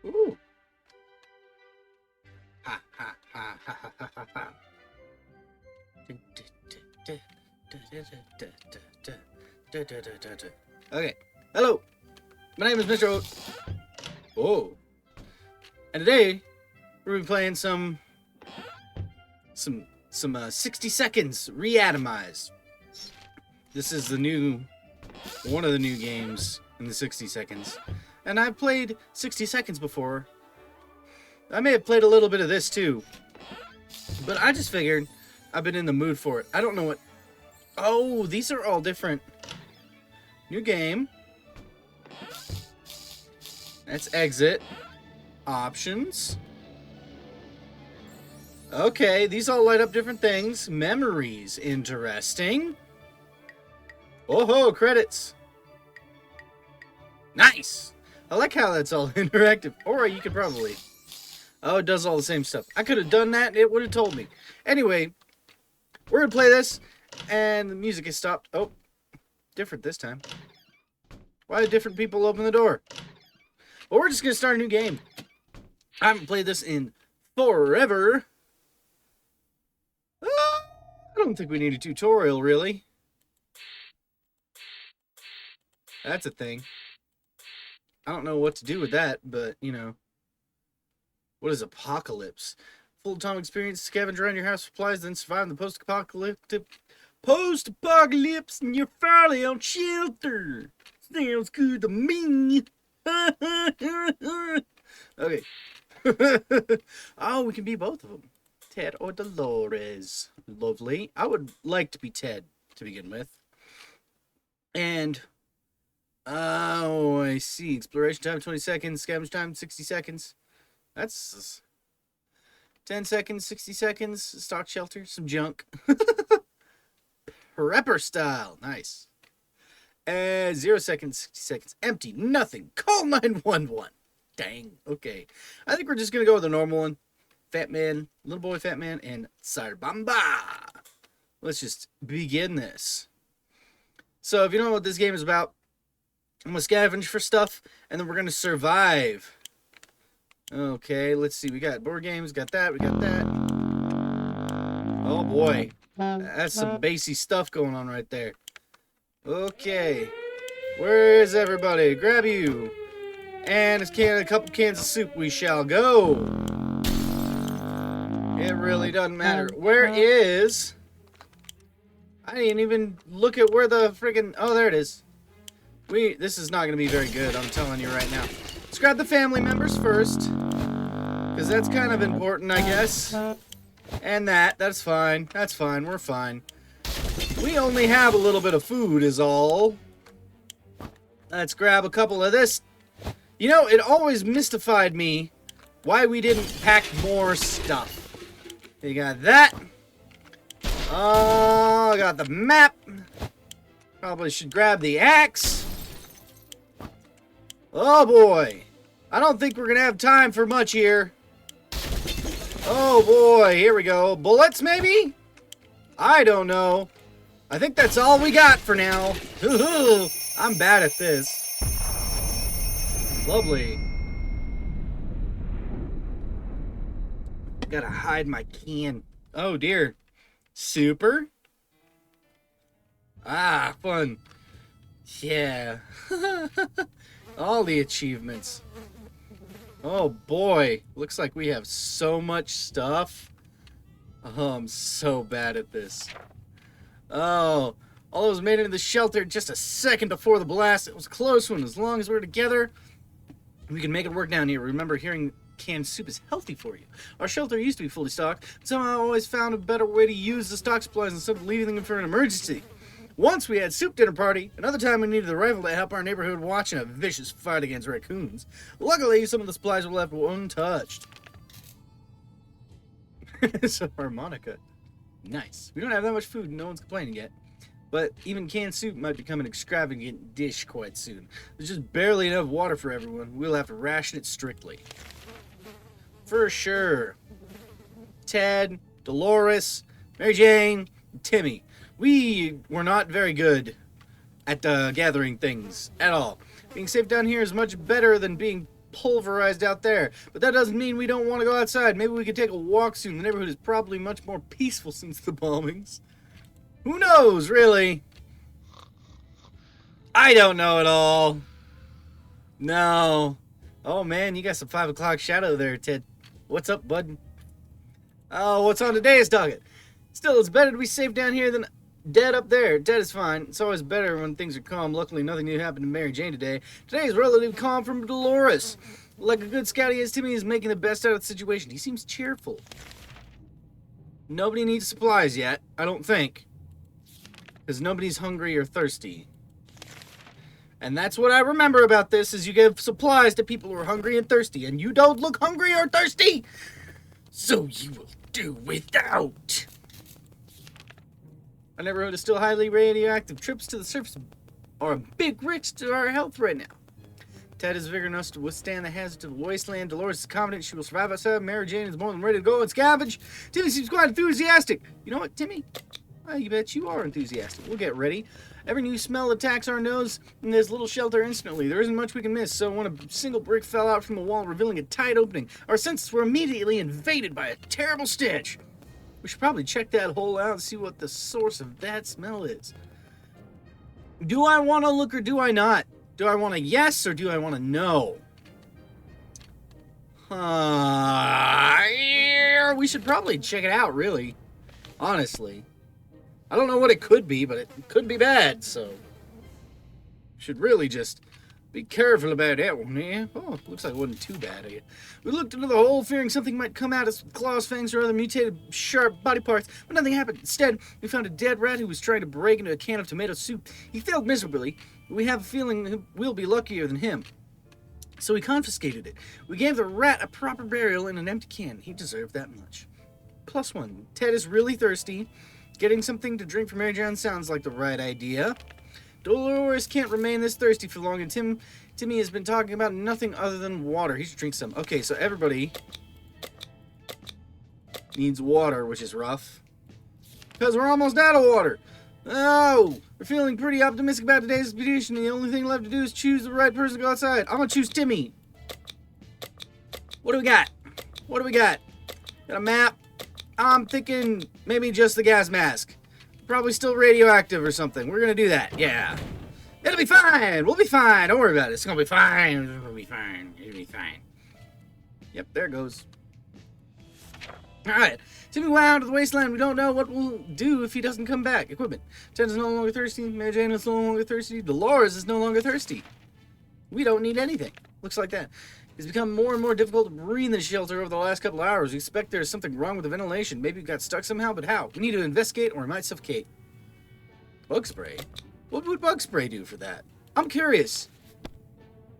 Ooh. Ha ha ha ha ha ha ha ha. Okay. Hello. My name is Mr. Oat. Oh. And today we're gonna be playing some 60 seconds Reatomized. This is one of the new games in the 60 seconds. And I've played 60 seconds before. I may have played a little bit of this too. But I just figured I've been in the mood for it. I don't know what... Oh, these are all different. New game. That's exit. Options. Okay, these all light up different things. Memories. Interesting. Oh-ho, credits. Nice. I like how that's all interactive. Or you could probably... Oh, it does all the same stuff. I could have done that and it would have told me. Anyway, we're going to play this. And the music has stopped. Oh, different this time. Why did different people open the door? Well, we're just going to start a new game. I haven't played this in forever. I don't think we need a tutorial, really. That's a thing. I don't know what to do with that, but, you know. What is apocalypse? Full-time experience, scavenge around your house for supplies, then survive the post-apocalypse, and you're fairly on shelter. Sounds good to me. Okay. Oh, we can be both of them. Ted or Dolores. Lovely. I would like to be Ted to begin with. And, oh, I see. Exploration time, 20 seconds. Scavenge time, 60 seconds. That's 10 seconds, 60 seconds. Stock shelter, some junk. Prepper style. Nice. 0 seconds, 60 seconds. Empty. Nothing. Call 911. Dang. Okay. I think we're just going to go with the normal one. Fat Man, Little Boy Fat Man, and Cider Bamba. Let's just begin this. So if you don't know what this game is about, I'm going to scavenge for stuff, and then we're going to survive. Okay, let's see. We got board games. Got that. We got that. Oh, boy. That's some bassy stuff going on right there. Okay. Where is everybody? Grab you. And a couple cans of soup. We shall go. It really doesn't matter. Where is... I didn't even look at where the friggin... Oh, there it is. This is not going to be very good, I'm telling you right now. Let's grab the family members first. Because that's kind of important, I guess. And that's fine. That's fine. We're fine. We only have a little bit of food is all. Let's grab a couple of this. You know, it always mystified me why we didn't pack more stuff. You got that. Oh, I got the map. Probably should grab the axe. Oh, boy. I don't think we're going to have time for much here. Oh, boy. Here we go. Bullets, maybe? I don't know. I think that's all we got for now. I'm bad at this. Lovely. Gotta hide my can. Oh, dear. Super. Ah, fun. Yeah. All the achievements. Oh boy, looks like we have so much stuff. Oh, I'm so bad at this. Oh, all those made it into the shelter just a second before the blast. It was a close one. As long as we're together, we can make it work down here. Remember, hearing canned soup is healthy for you. Our shelter used to be fully stocked, but somehow I always found a better way to use the stock supplies instead of leaving them for an emergency. Once we had soup dinner party, another time we needed a rifle to help our neighborhood watch in a vicious fight against raccoons. Luckily, some of the supplies were left untouched. It's a harmonica. Nice. We don't have that much food, and no one's complaining yet. But even canned soup might become an extravagant dish quite soon. There's just barely enough water for everyone. We'll have to ration it strictly. For sure. Ted, Dolores, Mary Jane, Timmy. We were not very good at gathering things at all. Being safe down here is much better than being pulverized out there. But that doesn't mean we don't want to go outside. Maybe we could take a walk soon. The neighborhood is probably much more peaceful since the bombings. Who knows, really? I don't know at all. No. Oh, man, you got some 5 o'clock shadow there, Ted. What's up, bud? Oh, what's on today's docket? Still, it's better to be safe down here than dead up there. Dead is fine. It's always better when things are calm. Luckily, nothing new happened to Mary Jane today. Today is relatively calm from Dolores. Like a good scout he is, Timmy is making the best out of the situation. He seems cheerful. Nobody needs supplies yet, I don't think. Because nobody's hungry or thirsty. And that's what I remember about this, is you give supplies to people who are hungry and thirsty. And you don't look hungry or thirsty, so you will do without. Our neighborhood is still highly radioactive. Trips to the surface are a big risk to our health right now. Ted is vigorous enough to withstand the hazards of the wasteland. Dolores is confident she will survive outside. Mary Jane is more than ready to go and scavenge. Timmy seems quite enthusiastic. You know what, Timmy? I bet you are enthusiastic. We'll get ready. Every new smell attacks our nose in this little shelter instantly. There isn't much we can miss, so when a single brick fell out from the wall, revealing a tight opening, our senses were immediately invaded by a terrible stench. We should probably check that hole out and see what the source of that smell is. Do I want to look or do I not? Do I want to yes or do I want to no? Yeah, we should probably check it out, really. Honestly. I don't know what it could be, but it could be bad, so should really just be careful about that one, yeah? Oh, looks like it wasn't too bad. We looked into the hole, fearing something might come at us with claws, fangs, or other mutated, sharp body parts, but nothing happened. Instead, we found a dead rat who was trying to break into a can of tomato soup. He failed miserably. We have a feeling we'll be luckier than him. So we confiscated it. We gave the rat a proper burial in an empty can. He deserved that much. +1. Ted is really thirsty. Getting something to drink for Mary Jane sounds like the right idea. Dolores can't remain this thirsty for long, and Timmy has been talking about nothing other than water. He should drink some. Okay, so everybody needs water, which is rough. Because we're almost out of water. Oh, we're feeling pretty optimistic about today's expedition. The only thing left to do is choose the right person to go outside. I'm going to choose Timmy. What do we got? What do we got? Got a map. I'm thinking maybe just the gas mask. Probably still radioactive or something. We're going to do that. Yeah. It'll be fine. We'll be fine. Don't worry about it. It's going to be fine. It'll be fine. It'll be fine. Yep, there it goes. All right. Timmy went out to the wasteland. We don't know what we'll do if he doesn't come back. Equipment. Ted is no longer thirsty. Mary Jane is no longer thirsty. Dolores is no longer thirsty. We don't need anything. Looks like that. It's become more and more difficult to breathe in the shelter over the last couple of hours. We expect there's something wrong with the ventilation. Maybe we got stuck somehow, but how? We need to investigate or we might suffocate. Bug spray? What would bug spray do for that? I'm curious.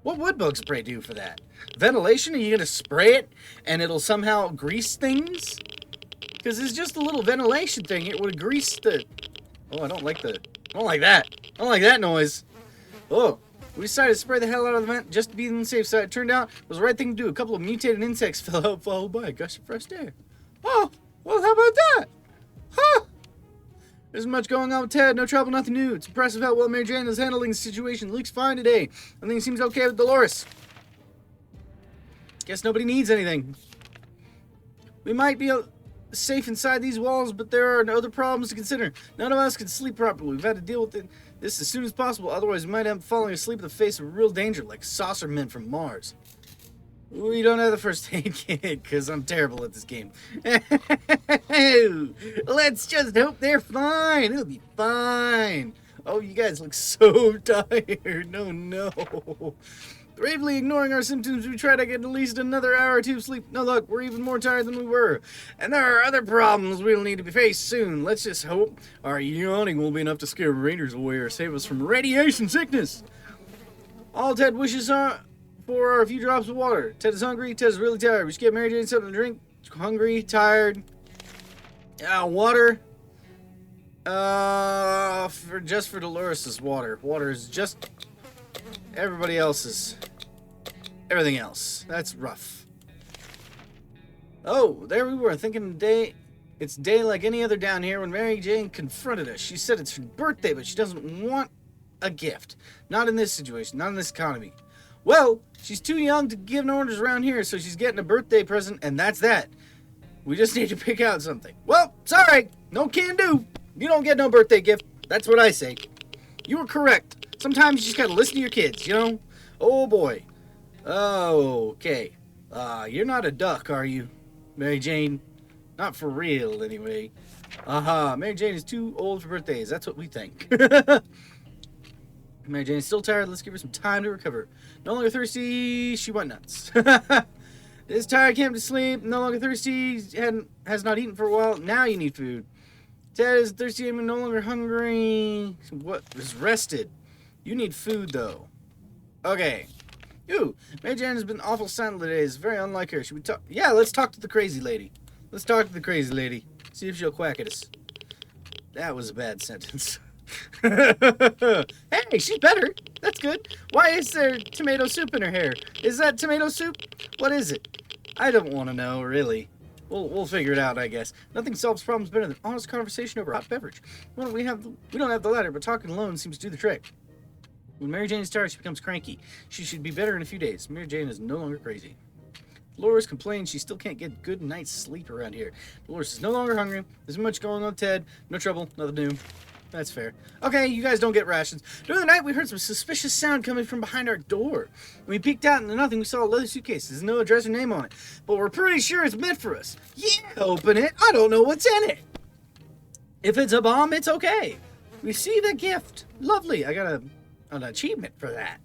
What would bug spray do for that? Ventilation? Are you going to spray it and it'll somehow grease things? Because it's just a little ventilation thing. It would grease the... Oh, I don't like that. I don't like that noise. Oh. We decided to spray the hell out of the vent just to be on the safe side. It turned out it was the right thing to do. A couple of mutated insects fell out, followed by a gush of fresh air. Oh, well, how about that? Huh? There isn't much going on with Ted. No trouble, nothing new. It's impressive how well Mary Jane is handling the situation. Luke's fine today. Everything seems okay with Dolores. Guess nobody needs anything. We might be safe inside these walls, but there are other problems to consider. None of us can sleep properly. We've had to deal with this as soon as possible. Otherwise, we might end up falling asleep in the face of real danger, like saucer men from Mars. We don't have the first aid kit, because I'm terrible at this game. Let's just hope they're fine. It'll be fine. Oh, you guys look so tired. No. Bravely ignoring our symptoms, we try to get at least another hour or two of sleep. No luck, we're even more tired than we were. And there are other problems we'll need to be faced soon. Let's just hope our yawning will be enough to scare rangers away or save us from radiation sickness. All Ted wishes for are a few drops of water. Ted is hungry, Ted is really tired. We should get Mary Jane something to drink. Hungry, tired. Water. Just for Dolores' water. Water is just... everybody else's. Everything else. That's rough. Oh, there we were, thinking it's day like any other down here when Mary Jane confronted us. She said it's her birthday, but she doesn't want a gift. Not in this situation, not in this economy. Well, she's too young to give no orders around here, so she's getting a birthday present, and that's that. We just need to pick out something. Well, sorry. No can do. You don't get no birthday gift. That's what I say. You were correct. Sometimes you just gotta listen to your kids, you know? Oh, boy. Oh, okay. You're not a duck, are you, Mary Jane? Not for real, anyway. Mary Jane is too old for birthdays. That's what we think. Mary Jane is still tired. Let's give her some time to recover. No longer thirsty. She went nuts. Is tired, came to sleep. No longer thirsty. Has not eaten for a while. Now you need food. Ted is thirsty and no longer hungry. What? Is rested. You need food, though. Okay. Ooh, Mary Jane has been awful silent today. It's very unlike her. Should we talk? Yeah, let's talk to the crazy lady. Let's talk to the crazy lady. See if she'll quack at us. That was a bad sentence. Hey, she's better. That's good. Why is there tomato soup in her hair? Is that tomato soup? What is it? I don't want to know, really. We'll figure it out, I guess. Nothing solves problems better than honest conversation over a hot beverage. Well, we don't have the latter, but talking alone seems to do the trick. When Mary Jane is tired, she becomes cranky. She should be better in a few days. Mary Jane is no longer crazy. Dolores complains she still can't get good night's sleep around here. Dolores is no longer hungry. There's much going on with Ted. No trouble. Nothing new. That's fair. Okay, you guys don't get rations. During the night, we heard some suspicious sound coming from behind our door. When we peeked out into nothing, we saw a leather suitcase. There's no address or name on it, but we're pretty sure it's meant for us. Yeah, open it. I don't know what's in it. If it's a bomb, it's okay. Receive a gift. Lovely. I got an achievement for that.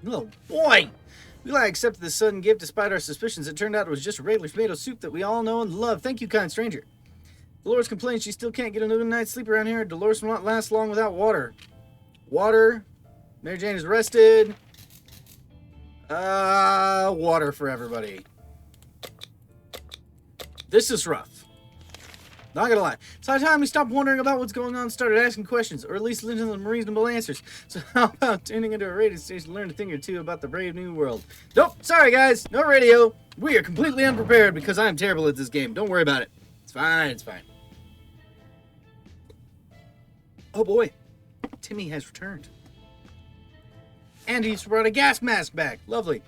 Oh, boy. We accepted this sudden gift despite our suspicions. It turned out it was just a regular tomato soup that we all know and love. Thank you, kind stranger. Dolores complains she still can't get a good night's sleep around here. Dolores will not last long without water. Water. Mary Jane is rested. Water for everybody. This is rough. Not gonna lie. It's high time we stopped wondering about what's going on and started asking questions, or at least listening to some reasonable answers. So how about tuning into a radio station to learn a thing or two about the brave new world? Nope, sorry guys, no radio. We are completely unprepared because I'm terrible at this game. Don't worry about it. It's fine, it's fine. Oh boy, Timmy has returned. And he's brought a gas mask back. Lovely.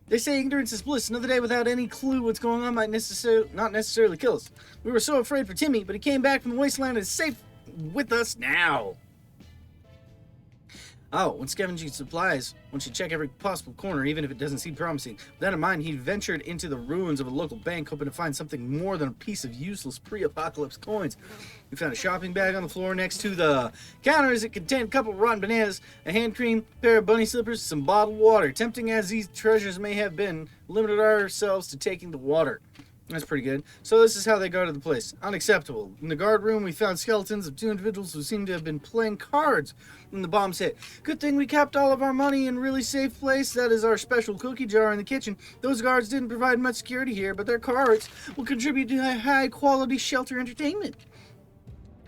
They say ignorance is bliss. Another day without any clue what's going on might not necessarily kill us. We were so afraid for Timmy, but he came back from the wasteland and is safe with us now. Oh, when scavenging supplies, one should check every possible corner, even if it doesn't seem promising. With that in mind, he ventured into the ruins of a local bank, hoping to find something more than a piece of useless pre-apocalypse coins. We found a shopping bag on the floor next to the counters. It contained a couple of rotten bananas, a hand cream, a pair of bunny slippers, some bottled water. Tempting as these treasures may have been, limited ourselves to taking the water. That's pretty good. So this is how they go to the place. Unacceptable. In the guard room, we found skeletons of two individuals who seemed to have been playing cards when the bombs hit. Good thing we kept all of our money in a really safe place. That is our special cookie jar in the kitchen. Those guards didn't provide much security here, but their cards will contribute to high-quality shelter entertainment.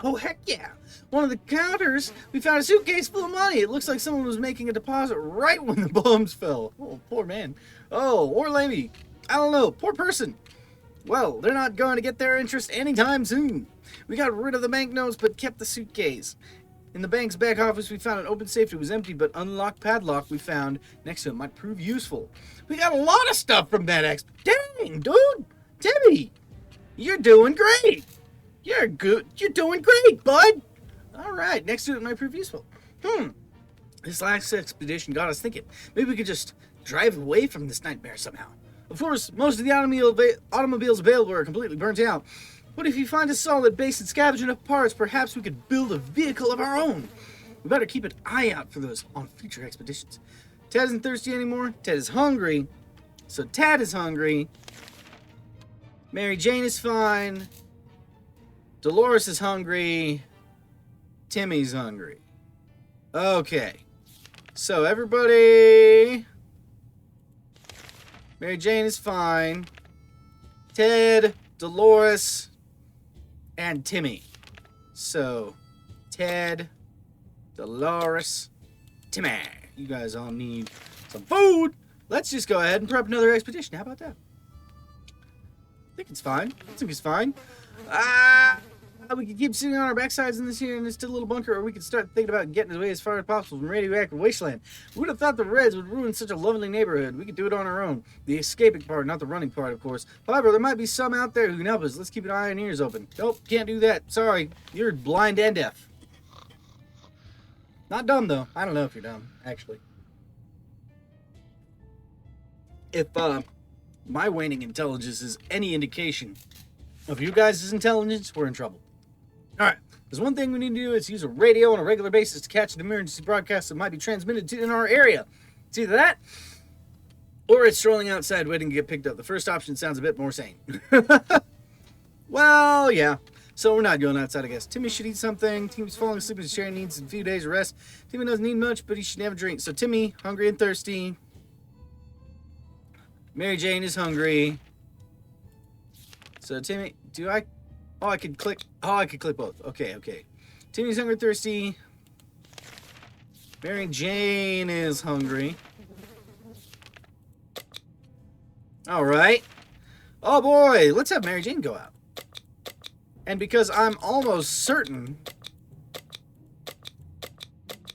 Oh, heck yeah. One of the counters, we found a suitcase full of money. It looks like someone was making a deposit right when the bombs fell. Oh, poor man. Oh, or lady. I don't know. Poor person. Well, they're not going to get their interest anytime soon. We got rid of the banknotes, but kept the suitcase. In the bank's back office, we found an open safe. It was empty, but unlocked padlock we found next to it might prove useful. We got a lot of stuff from that Dang, dude! Timmy! You're doing great! You're good. You're doing great, bud! Alright, next to it might prove useful. This last expedition got us thinking. Maybe we could just drive away from this nightmare somehow. Of course, most of the automobiles available are completely burnt out. But if you find a solid base and scavenge enough parts, perhaps we could build a vehicle of our own. We better keep an eye out for those on future expeditions. Ted isn't thirsty anymore. Ted is hungry. So Tad is hungry. Mary Jane is fine. Dolores is hungry. Timmy's hungry. Okay. So everybody... Mary Jane is fine. Ted, Dolores, and Timmy. So, Ted, Dolores, Timmy. You guys all need some food. Let's just go ahead and prep another expedition. How about that? I think it's fine. I think it's fine. We could keep sitting on our backsides in this little bunker, or we could start thinking about getting away as far as possible from radioactive wasteland. Who would have thought the Reds would ruin such a lovely neighborhood? We could do it on our own. The escaping part, not the running part, of course. However, there might be some out there who can help us. Let's keep an eye and ears open. Nope, can't do that. Sorry, you're blind and deaf. Not dumb, though. I don't know if you're dumb, actually. If my waning intelligence is any indication of you guys' intelligence, we're in trouble. Alright, there's one thing we need to do is use a radio on a regular basis to catch the emergency broadcasts that might be transmitted in our area. It's either that, or it's strolling outside waiting to get picked up. The first option sounds a bit more sane. Well, yeah. So we're not going outside, I guess. Timmy should eat something. Timmy's falling asleep in his chair and needs a few days of rest. Timmy doesn't need much, but he should have a drink. So Timmy, hungry and thirsty. Mary Jane is hungry. So Timmy, I could click both. Okay. Timmy's hungry, thirsty. Mary Jane is hungry. All right. Oh boy, let's have Mary Jane go out. And because I'm almost certain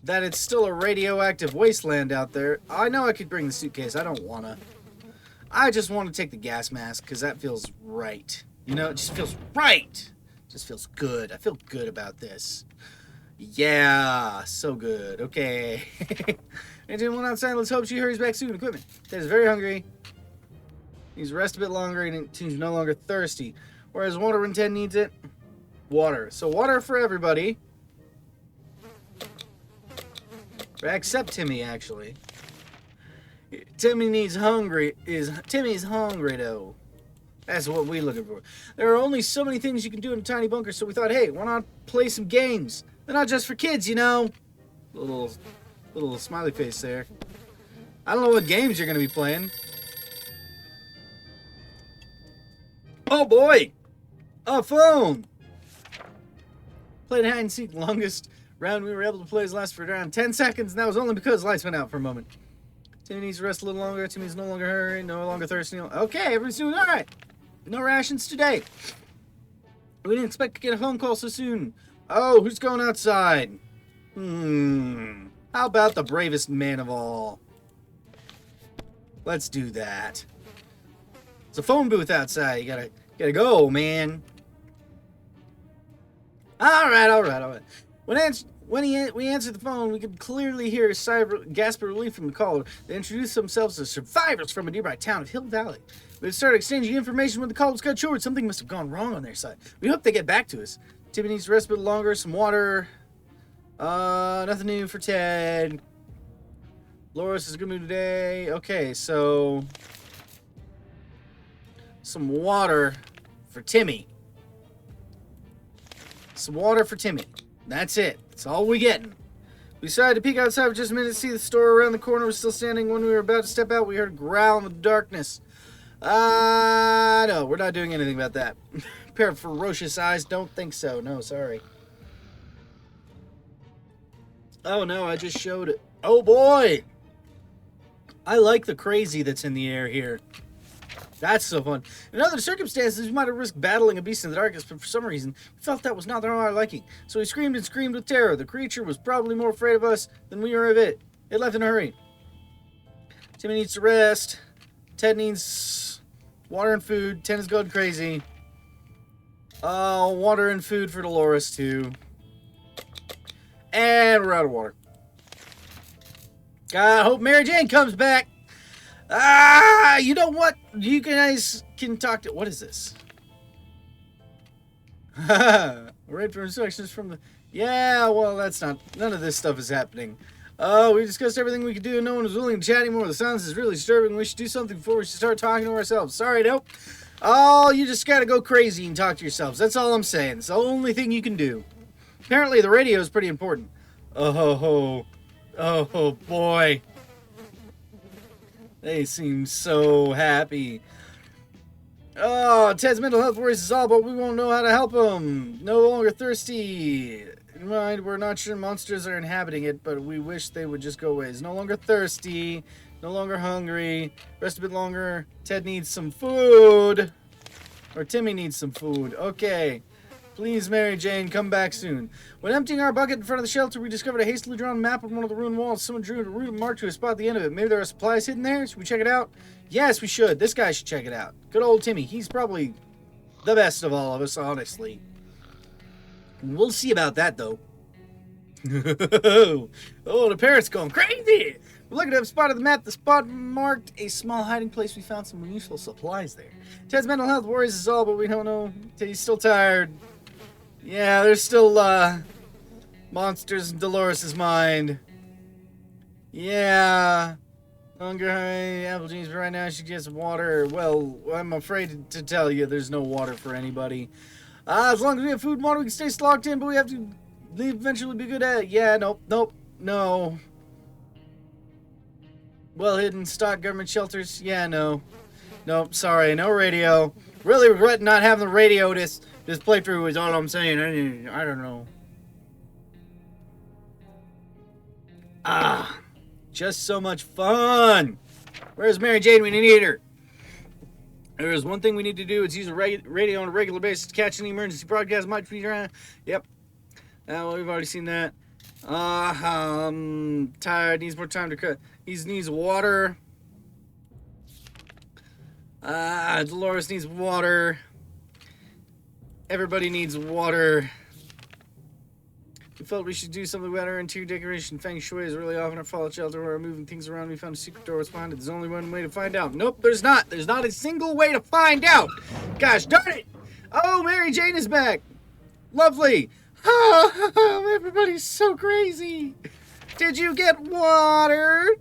that it's still a radioactive wasteland out there, I know I could bring the suitcase. I don't want to. I just want to take the gas mask because that feels right. You know, it just feels right. It just feels good. I feel good about this. Yeah, so good. Okay. Engine went outside. Let's hope she hurries back soon. Equipment. Ted's very hungry. Needs to rest a bit longer and he's no longer thirsty. Whereas water when Ted needs it. Water. So water for everybody. Except Timmy, actually. Timmy's hungry though. That's what we're looking for. There are only so many things you can do in a tiny bunker, so we thought, hey, why not play some games? They're not just for kids, you know. Little smiley face there. I don't know what games you're gonna be playing. Oh boy! A phone! Played hide and seek. Longest round we were able to play is last for around 10 seconds, and that was only because lights went out for a moment. Timmy needs to rest a little longer. Timmy's no longer hurry, no longer thirsty. Okay, everybody's doing alright. No rations today. We didn't expect to get a phone call so soon. Oh, who's going outside? How about the bravest man of all? Let's do that. It's a phone booth outside. You gotta go, man. All right. When we answered the phone, we could clearly hear a sigh of gasp of relief from the caller. They introduced themselves as survivors from a nearby town of Hill Valley. We started exchanging information when the call was cut short. Something must have gone wrong on their side. We hope they get back to us. Timmy needs to rest a bit longer, some water. Nothing new for Ted. Loris is a good mood today. Okay, so some water for Timmy. Some water for Timmy. That's it. That's all we getting. We decided to peek outside for just a minute to see the store around the corner was still standing. When we were about to step out, we heard a growl in the darkness. No, we're not doing anything about that. Pair of ferocious eyes, don't think so. No, sorry. Oh no, I just showed it. Oh boy! I like the crazy that's in the air here. That's so fun. In other circumstances, we might have risked battling a beast in the darkness, but for some reason, we felt that was not our liking. So we screamed and screamed with terror. The creature was probably more afraid of us than we were of it. It left in a hurry. Timmy needs to rest. Ted needs water and food. Ted is going crazy. Water and food for Dolores, too. And we're out of water. I hope Mary Jane comes back. You know what? You guys can talk to... What is this? Read for instructions from the... Yeah, well, that's not... None of this stuff is happening. We discussed everything we could do and no one was willing to chat anymore. The silence is really disturbing. We should do something before we should start talking to ourselves. Sorry, nope. Oh, you just gotta go crazy and talk to yourselves. That's all I'm saying. It's the only thing you can do. Apparently, the radio is pretty important. Oh boy. They seem so happy. Oh, Ted's mental health worries us all, but we won't know how to help him. No longer thirsty. In mind, we're not sure monsters are inhabiting it, but we wish they would just go away. He's no longer thirsty. No longer hungry. Rest a bit longer. Ted needs some food. Or Timmy needs some food. Okay. Please, Mary Jane, come back soon. When emptying our bucket in front of the shelter, we discovered a hastily drawn map on one of the ruined walls. Someone drew a route and marked to a spot at the end of it. Maybe there are supplies hidden there? Should we check it out? Yes, we should. This guy should check it out. Good old Timmy. He's probably the best of all of us, honestly. We'll see about that, though. Oh, the parrot's going crazy! We're looking at a spot of the map. The spot marked a small hiding place. We found some useful supplies there. Ted's mental health worries us all, but we don't know. He's still tired. Yeah, there's still, monsters in Dolores' mind. Yeah. Hunger, apple jeans, but right now she gets water. Well, I'm afraid to tell you there's no water for anybody. As long as we have food and water, we can stay locked in, but we have to eventually be good at it. Yeah, nope, no. Well hidden stock government shelters. Yeah, no. Nope, sorry, no radio. Really regret not having the radio this playthrough is all I'm saying. I don't know. Just so much fun. Where's Mary Jane? We need her. There's one thing we need to do. It's use a radio on a regular basis to catch any emergency broadcast. Might be around. Yep. Well, we've already seen that. Tired. Needs more time to cut. He needs water. Dolores needs water. Everybody needs water. We felt we should do something better. Interior decoration feng shui is really often our fallout shelter where we're moving things around. We found a secret door was behind it. There's only one way to find out. Nope, there's not. There's not a single way to find out. Gosh darn it. Oh, Mary Jane is back. Lovely. Oh, everybody's so crazy. Did you get water?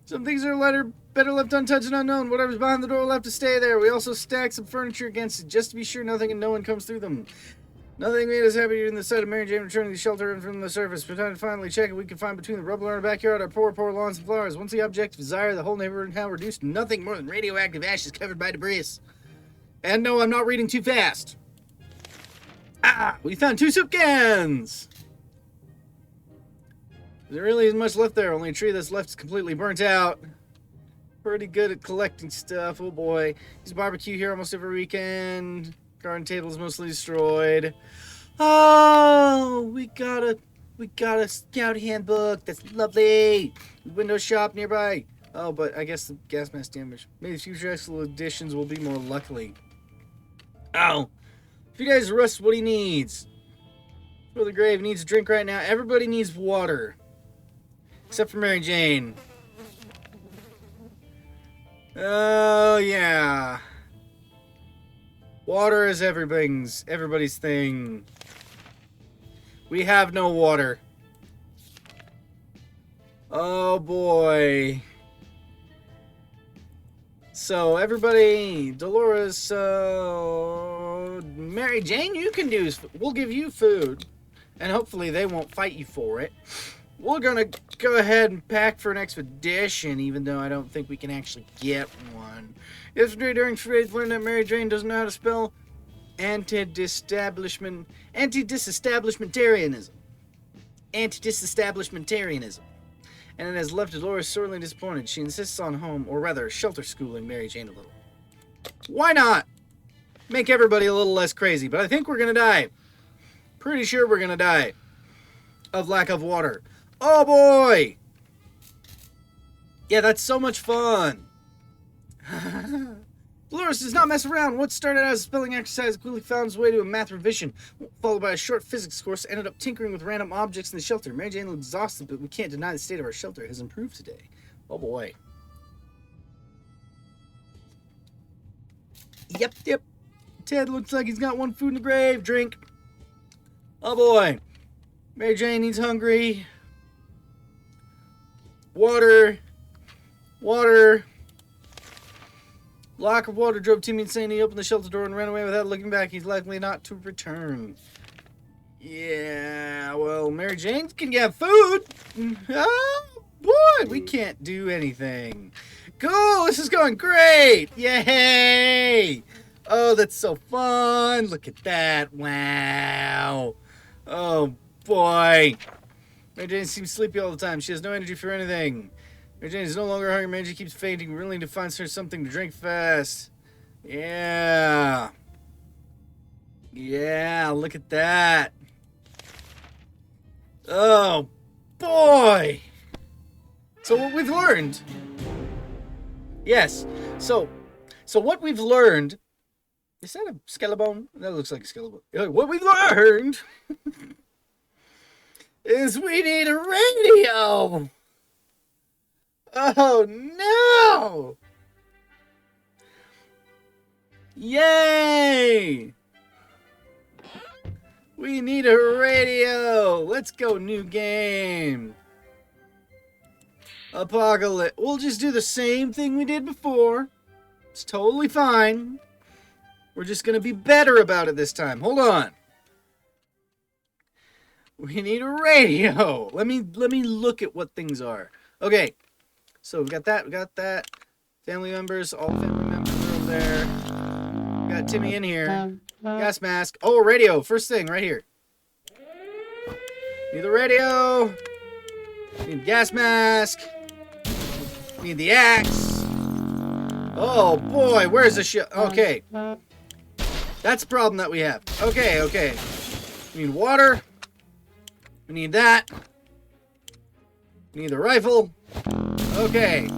Some things are better left untouched and unknown. Whatever's behind the door will have to stay there. We also stacked some furniture against it just to be sure nothing and no one comes through them. Nothing made us happier than the sight of Mary Jane returning to the shelter from the surface. We're trying to finally check if we can find between the rubble in our backyard, our poor lawns and flowers. Once the object of desire, the whole neighborhood now reduced to nothing more than radioactive ashes covered by debris. And no, I'm not reading too fast. We found 2 soup cans! There really isn't much left there. Only a tree that's left is completely burnt out. Pretty good at collecting stuff. Oh boy. There's a barbecue here almost every weekend. Garden table is mostly destroyed. Oh, we got a scout handbook. That's lovely. Window shop nearby. Oh, but I guess the gas mask damage. Maybe future excellent editions will be more luckily. Oh. If you guys rust what he needs. For the grave, needs a drink right now. Everybody needs water. Except for Mary Jane. Oh, yeah. Water is everybody's thing. We have no water. Oh, boy. So, everybody, Dolores, Mary Jane, you can do, we'll give you food. And hopefully they won't fight you for it. We're gonna go ahead and pack for an expedition, even though I don't think we can actually get one. Yesterday during trade, learned that Mary Jane doesn't know how to spell anti-disestablishmentarianism. Anti-disestablishmentarianism. And it has left Dolores sorely disappointed. She insists on home, or rather, shelter schooling Mary Jane a little. Why not? Make everybody a little less crazy. But I think we're gonna die. Pretty sure we're gonna die. Of lack of water. Oh boy! Yeah, that's so much fun. Dolores does not mess around. What started out as a spelling exercise quickly found its way to a math revision, followed by a short physics course, ended up tinkering with random objects in the shelter. Mary Jane looks exhausted, but we can't deny the state of our shelter has improved today. Oh boy. Yep. Ted looks like he's got one food in the grave. Drink. Oh boy. Mary Jane needs hungry. Water. Lack of water drove Timmy insane. He opened the shelter door and ran away without looking back. He's likely not to return. Yeah, well, Mary Jane can get food. Oh, boy, we can't do anything. Cool, this is going great. Yay. Oh, that's so fun. Look at that. Wow. Oh, boy. Mary Jane seems sleepy all the time. She has no energy for anything. Mary Jane is no longer hungry. Mary Jane keeps fainting. We really need to find her something to drink fast. Yeah. Yeah, look at that. Oh, boy. So what we've learned... Yes. So what we've learned... Is that a skeleton? That looks like a skeleton. What we've learned... is we need a radio. Oh, no. Yay. We need a radio. Let's go, new game. Apocalypse. We'll just do the same thing we did before. It's totally fine. We're just going to be better about it this time. Hold on. We need a radio. Let me look at what things are. Okay. So we got that. Family members, all family members are over there. We got Timmy in here. Gas mask. Oh, radio. First thing right here. Need the radio. Need the gas mask. Need the axe. Oh boy, where's the shit? Okay. That's a problem that we have. Okay. We need water. We need that. We need the rifle. Okay.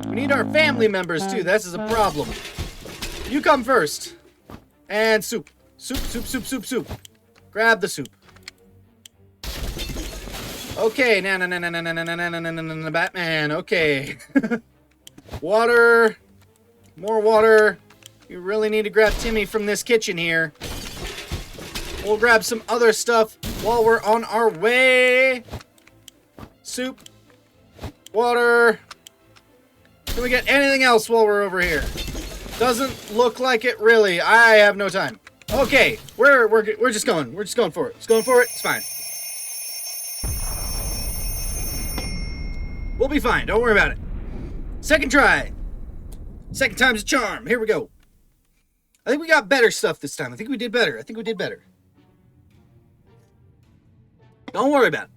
We need our family members too. This is a problem. You come first. And soup. Soup. Grab the soup. Okay, no, Batman. Okay. Water. More water. You really need to grab Timmy from this kitchen here. We'll grab some other stuff while we're on our way. Soup. Water. Can we get anything else while we're over here? Doesn't look like it really. I have no time. Okay, we're just going. We're just going for it. It's going for it. It's fine. We'll be fine. Don't worry about it. Second try. Second time's a charm. Here we go. I think we got better stuff this time. I think we did better. Don't worry about it.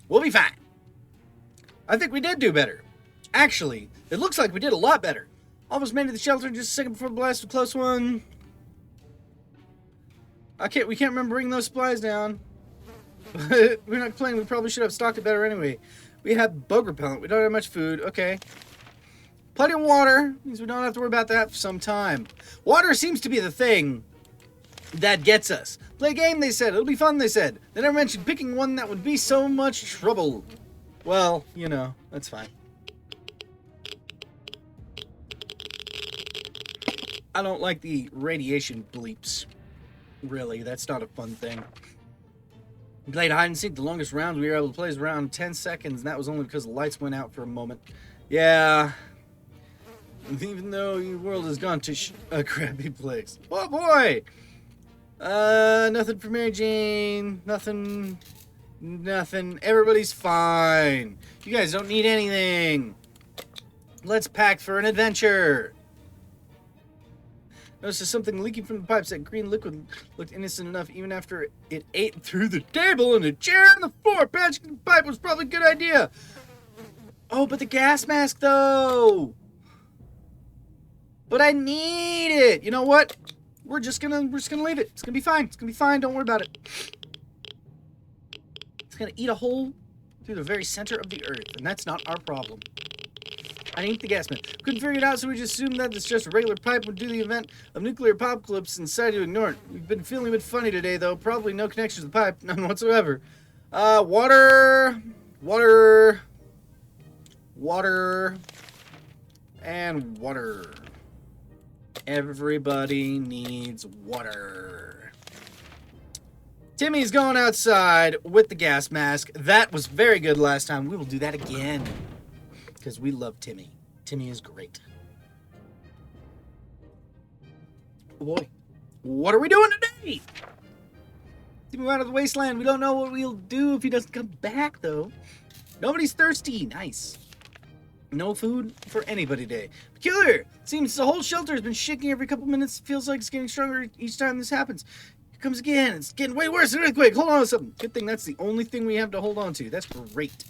We'll be fine. I think we did do better. Actually, it looks like we did a lot better. Almost made it to the shelter just a second before the blast. A close one. We can't remember bringing those supplies down. We're not complaining. We probably should have stocked it better anyway. We have bug repellent. We don't have much food. Okay. Plenty of water. Means we don't have to worry about that for some time. Water seems to be the thing that gets us. Play a game, they said. It'll be fun, they said. They never mentioned picking one that would be so much trouble. Well, you know, that's fine. I don't like the radiation bleeps. Really, that's not a fun thing. We played hide and seek. The longest round we were able to play is around 10 seconds, and that was only because the lights went out for a moment. Yeah. Even though your world has gone to a crappy place. Oh boy! Nothing for Mary Jane. Nothing. Everybody's fine. You guys don't need anything. Let's pack for an adventure. Noticed there's something leaking from the pipes. That green liquid looked innocent enough even after it ate through the table and the chair and the floor. Patching the pipe was probably a good idea. Oh, but the gas mask, though. But I need it. You know what? We're just gonna leave it. It's gonna be fine. It's gonna be fine. Don't worry about it. It's gonna eat a hole through the very center of the earth, and that's not our problem. I need the gas mask. Couldn't figure it out, so we just assumed that it's just a regular pipe would do the event of nuclear apocalypse and decided to ignore it. We've been feeling a bit funny today, though. Probably no connection to the pipe. None whatsoever. Water, and water. Everybody needs water. Timmy's going outside with the gas mask. That was very good last time. We will do that again. Because we love Timmy. Timmy is great. Oh boy. What are we doing today? Timmy out of the wasteland. We don't know what we'll do if he doesn't come back, though. Nobody's thirsty. Nice. No food for anybody today. Peculiar. Seems the whole shelter has been shaking every couple minutes. Feels like it's getting stronger each time this happens. Here comes again. It's getting way worse. An earthquake. Hold on to something. Good thing that's the only thing we have to hold on to. That's great.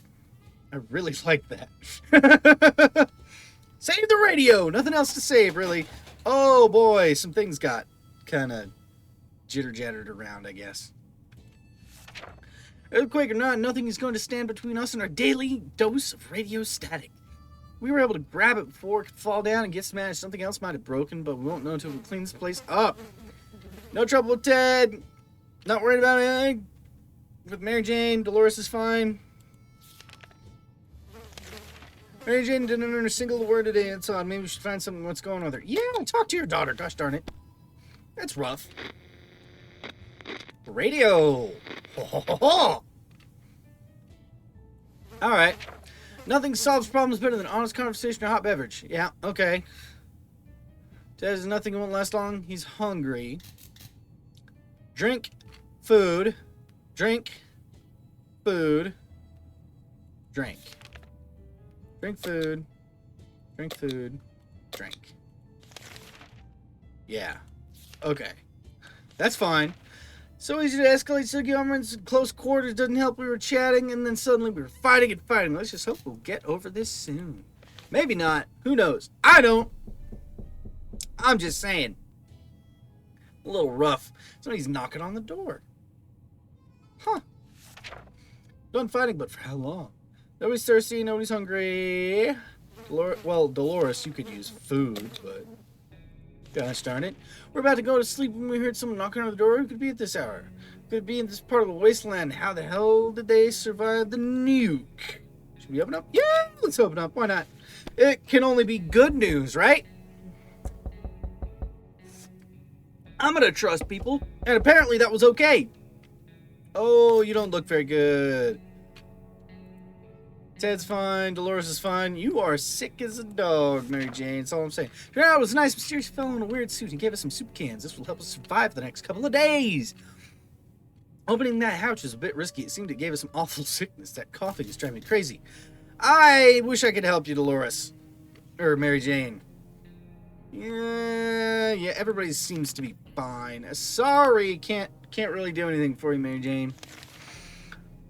I really like that. Save the radio. Nothing else to save, really. Oh, boy. Some things got kind of jitter-jattered around, I guess. Earthquake or not, nothing is going to stand between us and our daily dose of radio static. We were able to grab it before it could fall down and get smashed. Something else might have broken, but we won't know until we clean this place up. No trouble with Ted. Not worried about anything. With Mary Jane, Dolores is fine. Mary Jane didn't learn a single word today. It's odd. Maybe we should find something. What's going on with her? Yeah, talk to your daughter. Gosh darn it. That's rough. Radio. Ho, ho, ho, ho. All right. Nothing solves problems better than honest conversation or hot beverage. Yeah, okay. Ted says nothing won't last long. He's hungry. Drink. Food. Drink. Food. Drink. Drink food. Drink food. Drink. Yeah. Okay. That's fine. So easy to escalate Sugi arguments in close quarters doesn't help. We were chatting and then suddenly we were fighting and fighting. Let's just hope we'll get over this soon. Maybe not. Who knows? I don't. I'm just saying. A little rough. Somebody's knocking on the door. Huh. Done fighting, but for how long? Nobody's thirsty, nobody's hungry. Dolores, you could use food, but gosh darn it. We're about to go to sleep when we heard someone knocking on the door. Who could be at this hour? Could be in this part of the wasteland. How the hell did they survive the nuke? Should we open up? Yeah, let's open up. Why not? It can only be good news, right? I'm gonna trust people. And apparently that was okay. Oh, you don't look very good. Ted's fine. Dolores is fine. You are sick as a dog, Mary Jane. That's all I'm saying. Turned out it was a nice, mysterious fellow in a weird suit. He gave us some soup cans. This will help us survive the next couple of days. Opening that pouch was a bit risky. It seemed it gave us some awful sickness. That coughing is driving me crazy. I wish I could help you, Dolores. Or Mary Jane. Yeah, everybody seems to be fine. Sorry, can't really do anything for you, Mary Jane.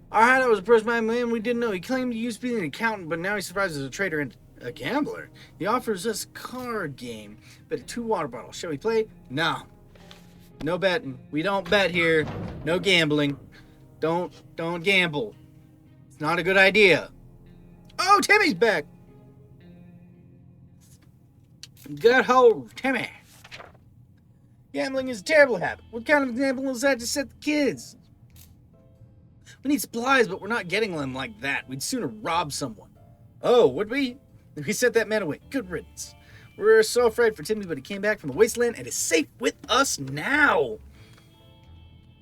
Our hideout was approached by a man we didn't know. He claimed he used to be an accountant, but now he survives as a trader and a gambler. He offers us a card game, but 2 water bottles. Shall we play? No. No betting. We don't bet here. No gambling. Don't gamble. It's not a good idea. Oh, Timmy's back. Good hold, Timmy. Gambling is a terrible habit. What kind of example is that to set the kids? We need supplies, but we're not getting them like that. We'd sooner rob someone. Oh, would we? We set that man away. Good riddance. We're so afraid for Timmy, but he came back from the wasteland and is safe with us now.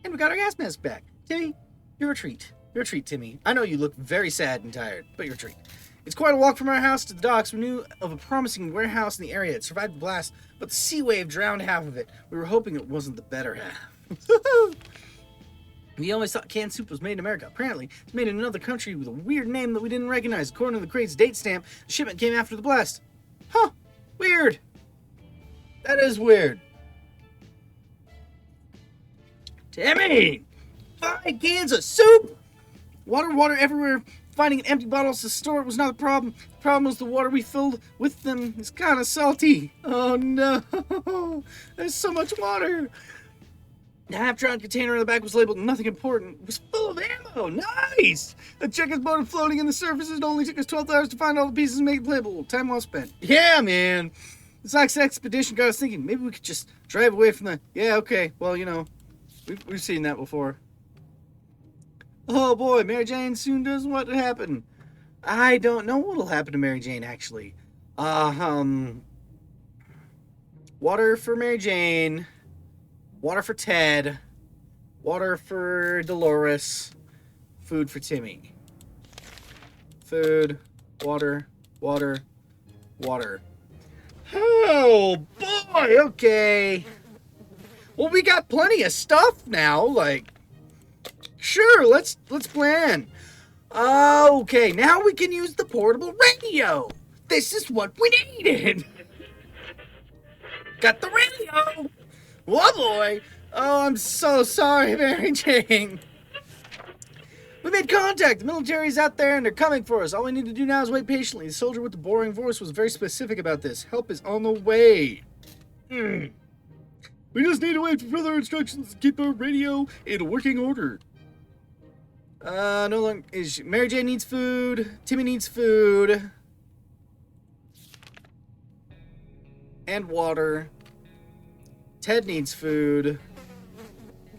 And we got our gas mask back. Timmy, you're a treat. You're a treat, Timmy. I know you look very sad and tired, but you're a treat. It's quite a walk from our house to the docks. We knew of a promising warehouse in the area. It survived the blast, but the sea wave drowned half of it. We were hoping it wasn't the better half. We always thought canned soup was made in America. Apparently, it's made in another country with a weird name that we didn't recognize. According to the crate's date stamp, the shipment came after the blast. Huh. Weird. That is weird. Timmy! 5 cans of soup! Water everywhere. Finding an empty bottles to store it was not the problem. The problem was the water we filled with them is kind of salty. Oh no. There's so much water. The half-drowned container in the back was labeled nothing important. It was full of ammo. Nice! The checker's boat is floating in the surface. It only took us 12 hours to find all the pieces and make it playable. Time well spent. Yeah, man. This next expedition got us thinking. Maybe we could just drive away from the... Yeah, okay. Well, you know, we've seen that before. Oh, boy. Mary Jane soon does what happened. I don't know what'll happen to Mary Jane, actually. Water for Mary Jane... Water for Ted. Water for Dolores. Food for Timmy. Food. Water. Water. Water. Oh, boy. Okay. Well, we got plenty of stuff now. Like, sure, let's plan. Okay, now we can use the portable radio. This is what we needed. Got the radio. Whoa, boy! Oh, I'm so sorry, Mary Jane. We made contact. The military's out there, and they're coming for us. All we need to do now is wait patiently. The soldier with the boring voice was very specific about this. Help is on the way. We just need to wait for further instructions to keep our radio in working order. No longer is Mary Jane needs food. Timmy needs food. And water. Ted needs food.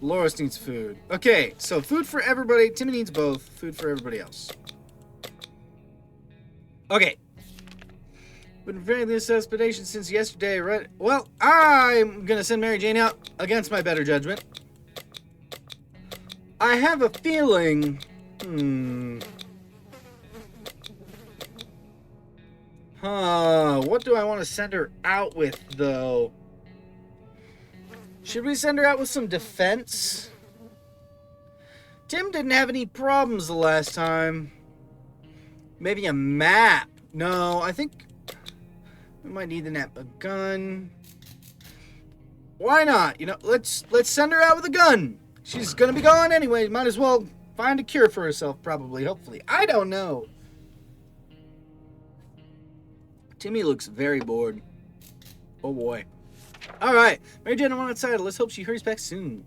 Loris needs food. Okay, so food for everybody. Timmy needs both. Food for everybody else. Okay. Been preparing this expedition since yesterday, right? Well, I'm gonna send Mary Jane out against my better judgment. I have a feeling... What do I want to send her out with, though? Should we send her out with some defense? Tim didn't have any problems the last time. Maybe a map. No, I think we might need the map. A gun. Why not? You know, let's send her out with a gun. She's gonna be gone anyway. Might as well find a cure for herself, probably, hopefully. I don't know. Timmy looks very bored. Oh boy. Alright, Mary Jane, I'm outside. Let's hope she hurries back soon.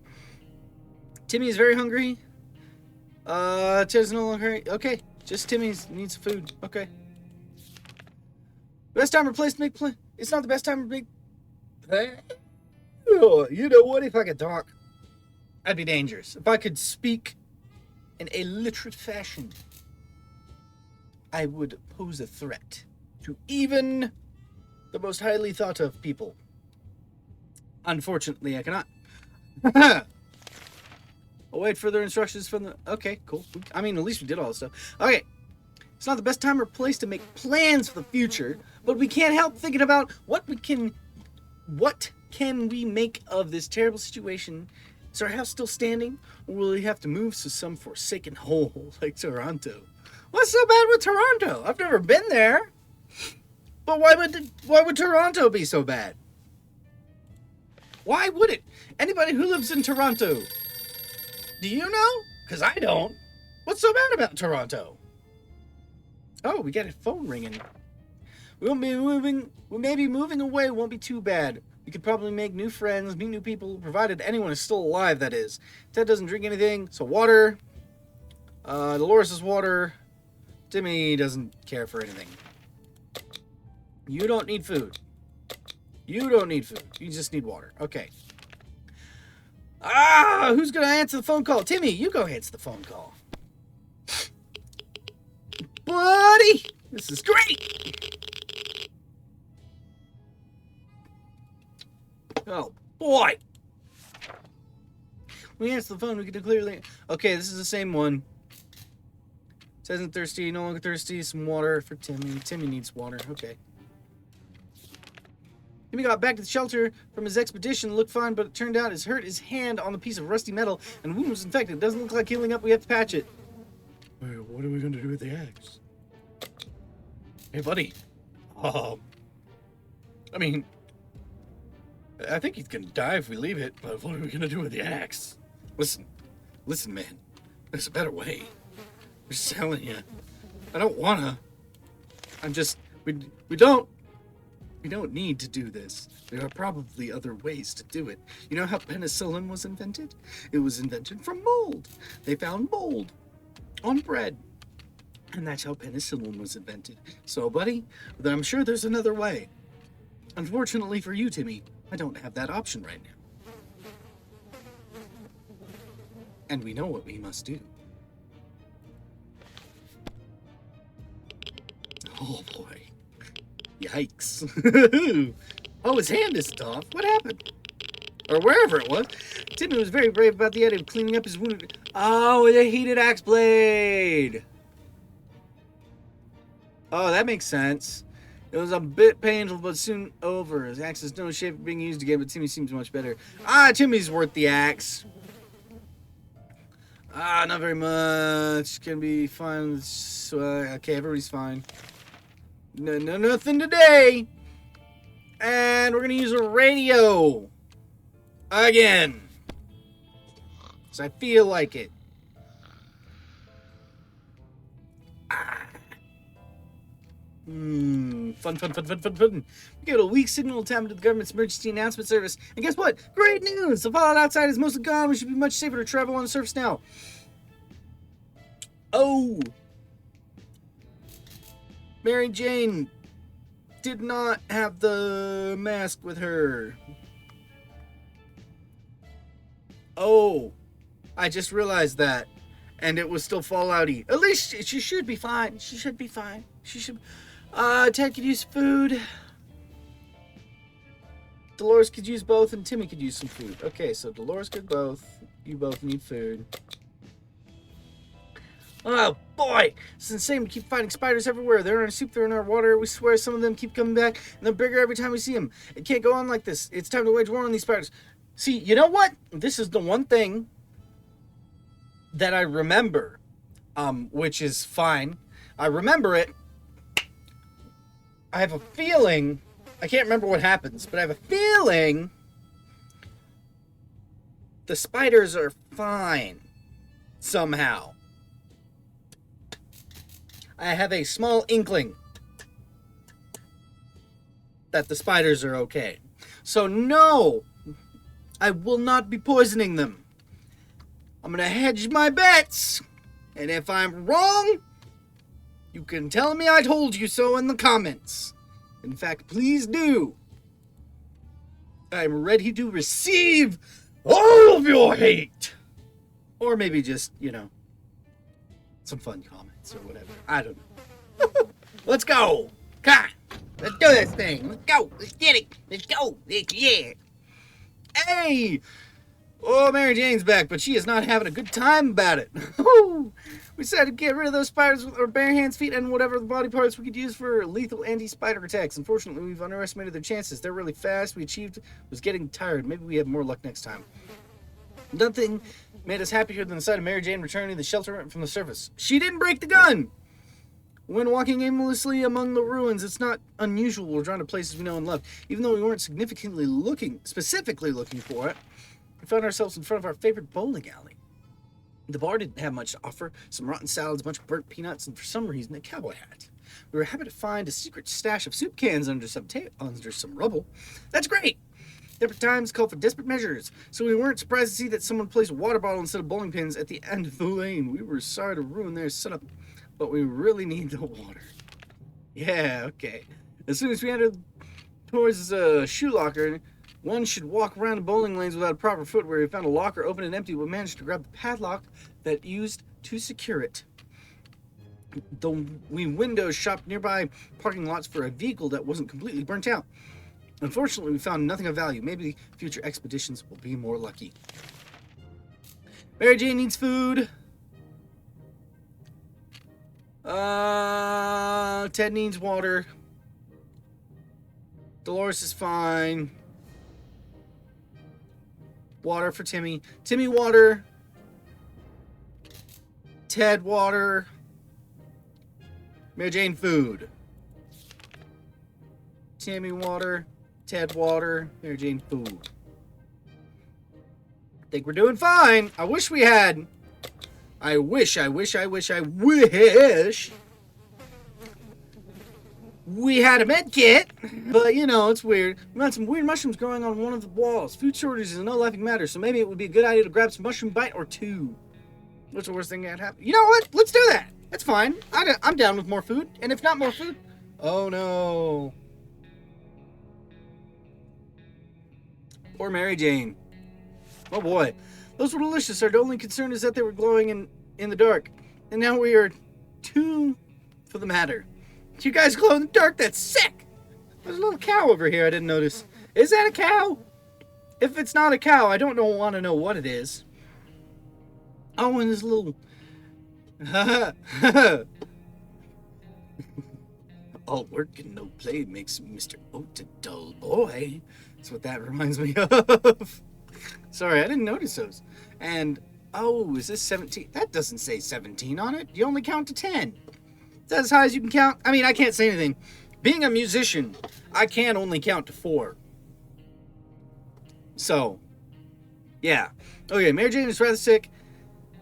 Timmy is very hungry. Ted's no longer hungry. Okay, just Timmy needs food. Okay. Best time or place to make play. It's not the best time to make... Oh, you know what? If I could talk, I'd be dangerous. If I could speak in a literate fashion, I would pose a threat to even the most highly thought of people. Unfortunately, I cannot. Await further instructions from the... Okay, cool. I mean, at least we did all this stuff. Okay. It's not the best time or place to make plans for the future, but we can't help thinking about what can we make of this terrible situation. Is our house still standing, or will we have to move to some forsaken hole like Toronto? What's so bad with Toronto? I've never been there. But why would Toronto be so bad? Why would it? Anybody who lives in Toronto, do you know? Because I don't. What's so bad about Toronto? Oh, we got a phone ringing. We may be moving away. Won't be too bad. We could probably make new friends, meet new people, provided anyone is still alive, that is. Ted doesn't drink anything, so water. Dolores is water. Timmy doesn't care for anything. You don't need food. You don't need food. You just need water. Okay. Who's going to answer the phone call? Timmy, you go answer the phone call. Buddy, this is great. Oh, boy. We answer the phone. We can clearly... Okay, this is the same one. Says I'm thirsty. No longer thirsty. Some water for Timmy. Timmy needs water. Okay. Timmy got back to the shelter from his expedition. Looked fine, but it turned out he's hurt his hand on the piece of rusty metal, and the wound was infected. It doesn't look like healing up. We have to patch it. Wait, what are we going to do with the axe? Hey, buddy. I mean, I think he's going to die if we leave it, but what are we going to do with the axe? Listen, man. There's a better way. I'm just telling you. I don't want to. I'm just... We don't need to do this. There are probably other ways to do it. You know how penicillin was invented? It was invented from mold. They found mold on bread. And that's how penicillin was invented. So, buddy, I'm sure there's another way. Unfortunately for you, Timmy, I don't have that option right now. And we know what we must do. Oh, boy. Yikes. Oh, his hand isn't off. What happened? Or wherever it was. Timmy was very brave about the idea of cleaning up his wound. Oh, the heated axe blade. Oh, that makes sense. It was a bit painful, but soon over. His axe is no shape of being used again, but Timmy seems much better. Timmy's worth the axe. Not very much. Can be fine. Okay, everybody's fine. No, nothing today. And we're going to use a radio. Again. Because I feel like it. Fun. We get a weak signal tap into the government's emergency announcement service. And guess what? Great news! The fallout outside is mostly gone. We should be much safer to travel on the surface now. Oh! Mary Jane did not have the mask with her. Oh, I just realized that. And it was still fallouty. At least she should be fine. She should be fine. She should. Ted could use food. Dolores could use both, and Timmy could use some food. Okay, so Dolores could both. You both need food. Oh boy, it's insane. We keep fighting spiders everywhere. They're in our soup, they're in our water. We swear some of them keep coming back, and they're bigger every time we see them. It can't go on like this. It's time to wage war on these spiders. See, you know what? This is the one thing that I remember, which is fine. I remember it. I have a feeling, I can't remember what happens, but I have a feeling the spiders are fine somehow. I have a small inkling that the spiders are okay. So no, I will not be poisoning them. I'm going to hedge my bets. And if I'm wrong, you can tell me I told you so in the comments. In fact, please do. I'm ready to receive all of your hate. Or maybe just, some fun comments or whatever. I don't know. Let's go. Come on. Let's do this thing. Let's go. Let's get it. Let's go. Yeah. Hey. Oh, Mary Jane's back, but she is not having a good time about it. We decided to get rid of those spiders with our bare hands, feet, and whatever the body parts we could use for lethal anti-spider attacks. Unfortunately, we've underestimated their chances. They're really fast. We achieved was getting tired. Maybe we have more luck next time. Nothing made us happier than the sight of Mary Jane returning to the shelter from the surface. She didn't break the gun! When walking aimlessly among the ruins, it's not unusual we're drawn to places we know and love. Even though we weren't specifically looking for it, we found ourselves in front of our favorite bowling alley. The bar didn't have much to offer. Some rotten salads, a bunch of burnt peanuts, and for some reason, a cowboy hat. We were happy to find a secret stash of soup cans under some rubble. That's great! Desperate times call for desperate measures, so we weren't surprised to see that someone placed a water bottle instead of bowling pins at the end of the lane. We were sorry to ruin their setup, but we really need the water. Yeah, okay. As soon as we entered towards the shoe locker, one should walk around the bowling lanes without a proper footwear. We found a locker open and empty, but managed to grab the padlock that used to secure it. We window shopped nearby parking lots for a vehicle that wasn't completely burnt out. Unfortunately, we found nothing of value. Maybe future expeditions will be more lucky. Mary Jane needs food. Ted needs water. Dolores is fine. Water for Timmy. Timmy, water. Ted, water. Mary Jane, food. Timmy, water. Ted, water. Mary Jane, food. I think we're doing fine. I wish we had. I wish we had a med kit, but it's weird. We found some weird mushrooms growing on one of the walls. Food shortage is no laughing matter, so maybe it would be a good idea to grab some mushroom bite or two. What's the worst thing that happened? You know what? Let's do that. That's fine. I'm down with more food, and if not more food, oh no. Poor Mary Jane. Oh boy. Those were delicious. Our only concern is that they were glowing in the dark. And now we are two for the matter. You guys glow in the dark? That's sick! There's a little cow over here I didn't notice. Is that a cow? If it's not a cow, I don't want to know what it is. Oh, and this little... All work and no play makes Mr. Oat a dull boy. That's what that reminds me of. Sorry, I didn't notice those. And, oh, is this 17? That doesn't say 17 on it. You only count to 10. Is that as high as you can count? I mean, I can't say anything. Being a musician, I can only count to 4. So, yeah. Okay, Mary Jane is rather sick.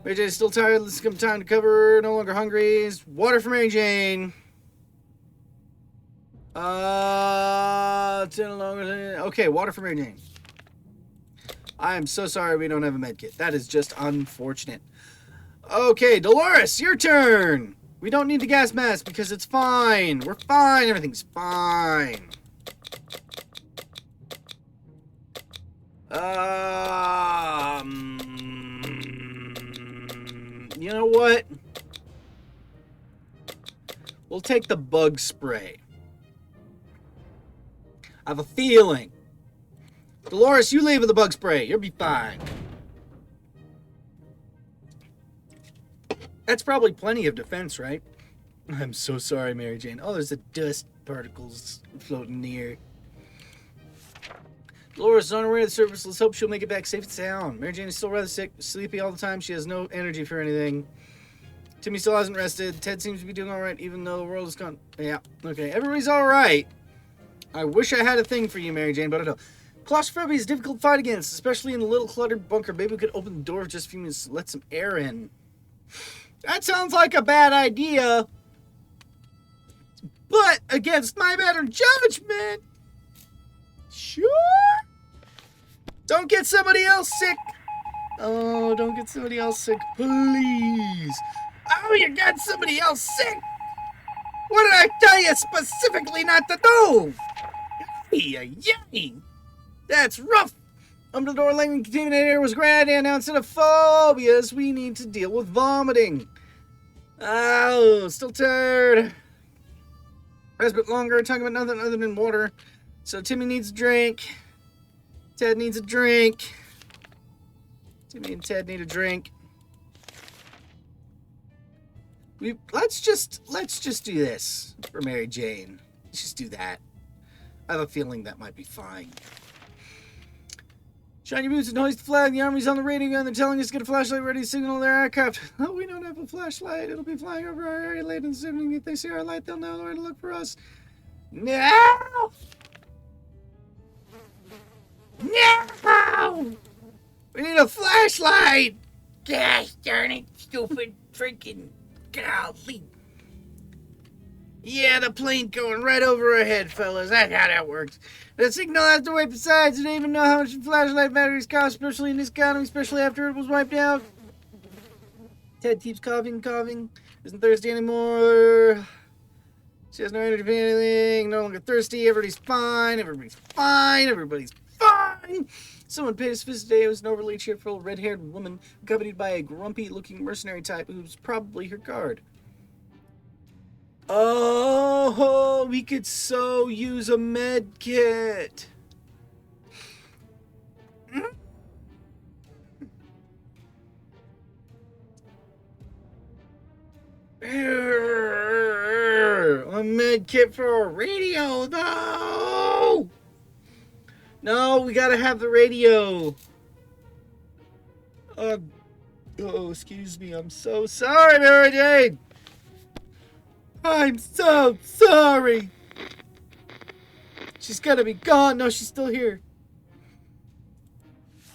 Mary Jane is still tired. Let's come time to cover her. No longer hungry. Water for Mary Jane. Okay, water for Mary Jane. I am so sorry we don't have a medkit. That is just unfortunate. Okay, Dolores, your turn. We don't need the gas mask because it's fine. We're fine. Everything's fine. You know what? We'll take the bug spray. I have a feeling. Dolores, you leave with the bug spray. You'll be fine. That's probably plenty of defense, right? I'm so sorry, Mary Jane. Oh, there's the dust particles floating near. Dolores is on her way to the surface. Let's hope she'll make it back safe and sound. Mary Jane is still rather sick, sleepy all the time. She has no energy for anything. Timmy still hasn't rested. Ted seems to be doing all right, even though the world is gone. Yeah, okay. Everybody's all right. I wish I had a thing for you, Mary Jane, but I don't. Claustrophobia is a difficult to fight against, especially in the little cluttered bunker. Maybe we could open the door for just a few minutes to let some air in. That sounds like a bad idea. But against my better judgment. Sure. Don't get somebody else sick. Oh, don't get somebody else sick, please. Oh, you got somebody else sick. What did I tell you specifically not to do? Yay. That's rough. The door letting contaminated air was a great idea. Now instead of phobias, we need to deal with vomiting. Oh, still tired. Rest a bit longer, talking about nothing other than water. So Timmy needs a drink. Ted needs a drink. Timmy and Ted need a drink. Let's just do this for Mary Jane. Let's just do that. I have a feeling that might be fine. Shine your boots and hoist the flag. The army's on the radar gun. They're telling us to get a flashlight ready to signal their aircraft. Oh, we don't have a flashlight. It'll be flying over our area late in the evening. If they see our light, they'll know where to look for us. No! No! We need a flashlight! Gosh darn it, stupid freaking golly. Yeah, the plane going right over our head, fellas. That's how that works. The signal has to wait. Besides, I don't even know how much flashlight batteries cost, especially in this economy, especially after it was wiped out. Ted keeps coughing. Isn't thirsty anymore. She has no energy for anything. No longer thirsty. Everybody's fine. Someone paid his visit today. It was an overly cheerful, red-haired woman, accompanied by a grumpy-looking mercenary type who was probably her guard. Oh, we could so use a med kit. A med kit for a radio, though. No, we gotta have the radio. Oh, excuse me. I'm so sorry, Mary Jane. I'm so sorry. She's gotta be gone. No, she's still here.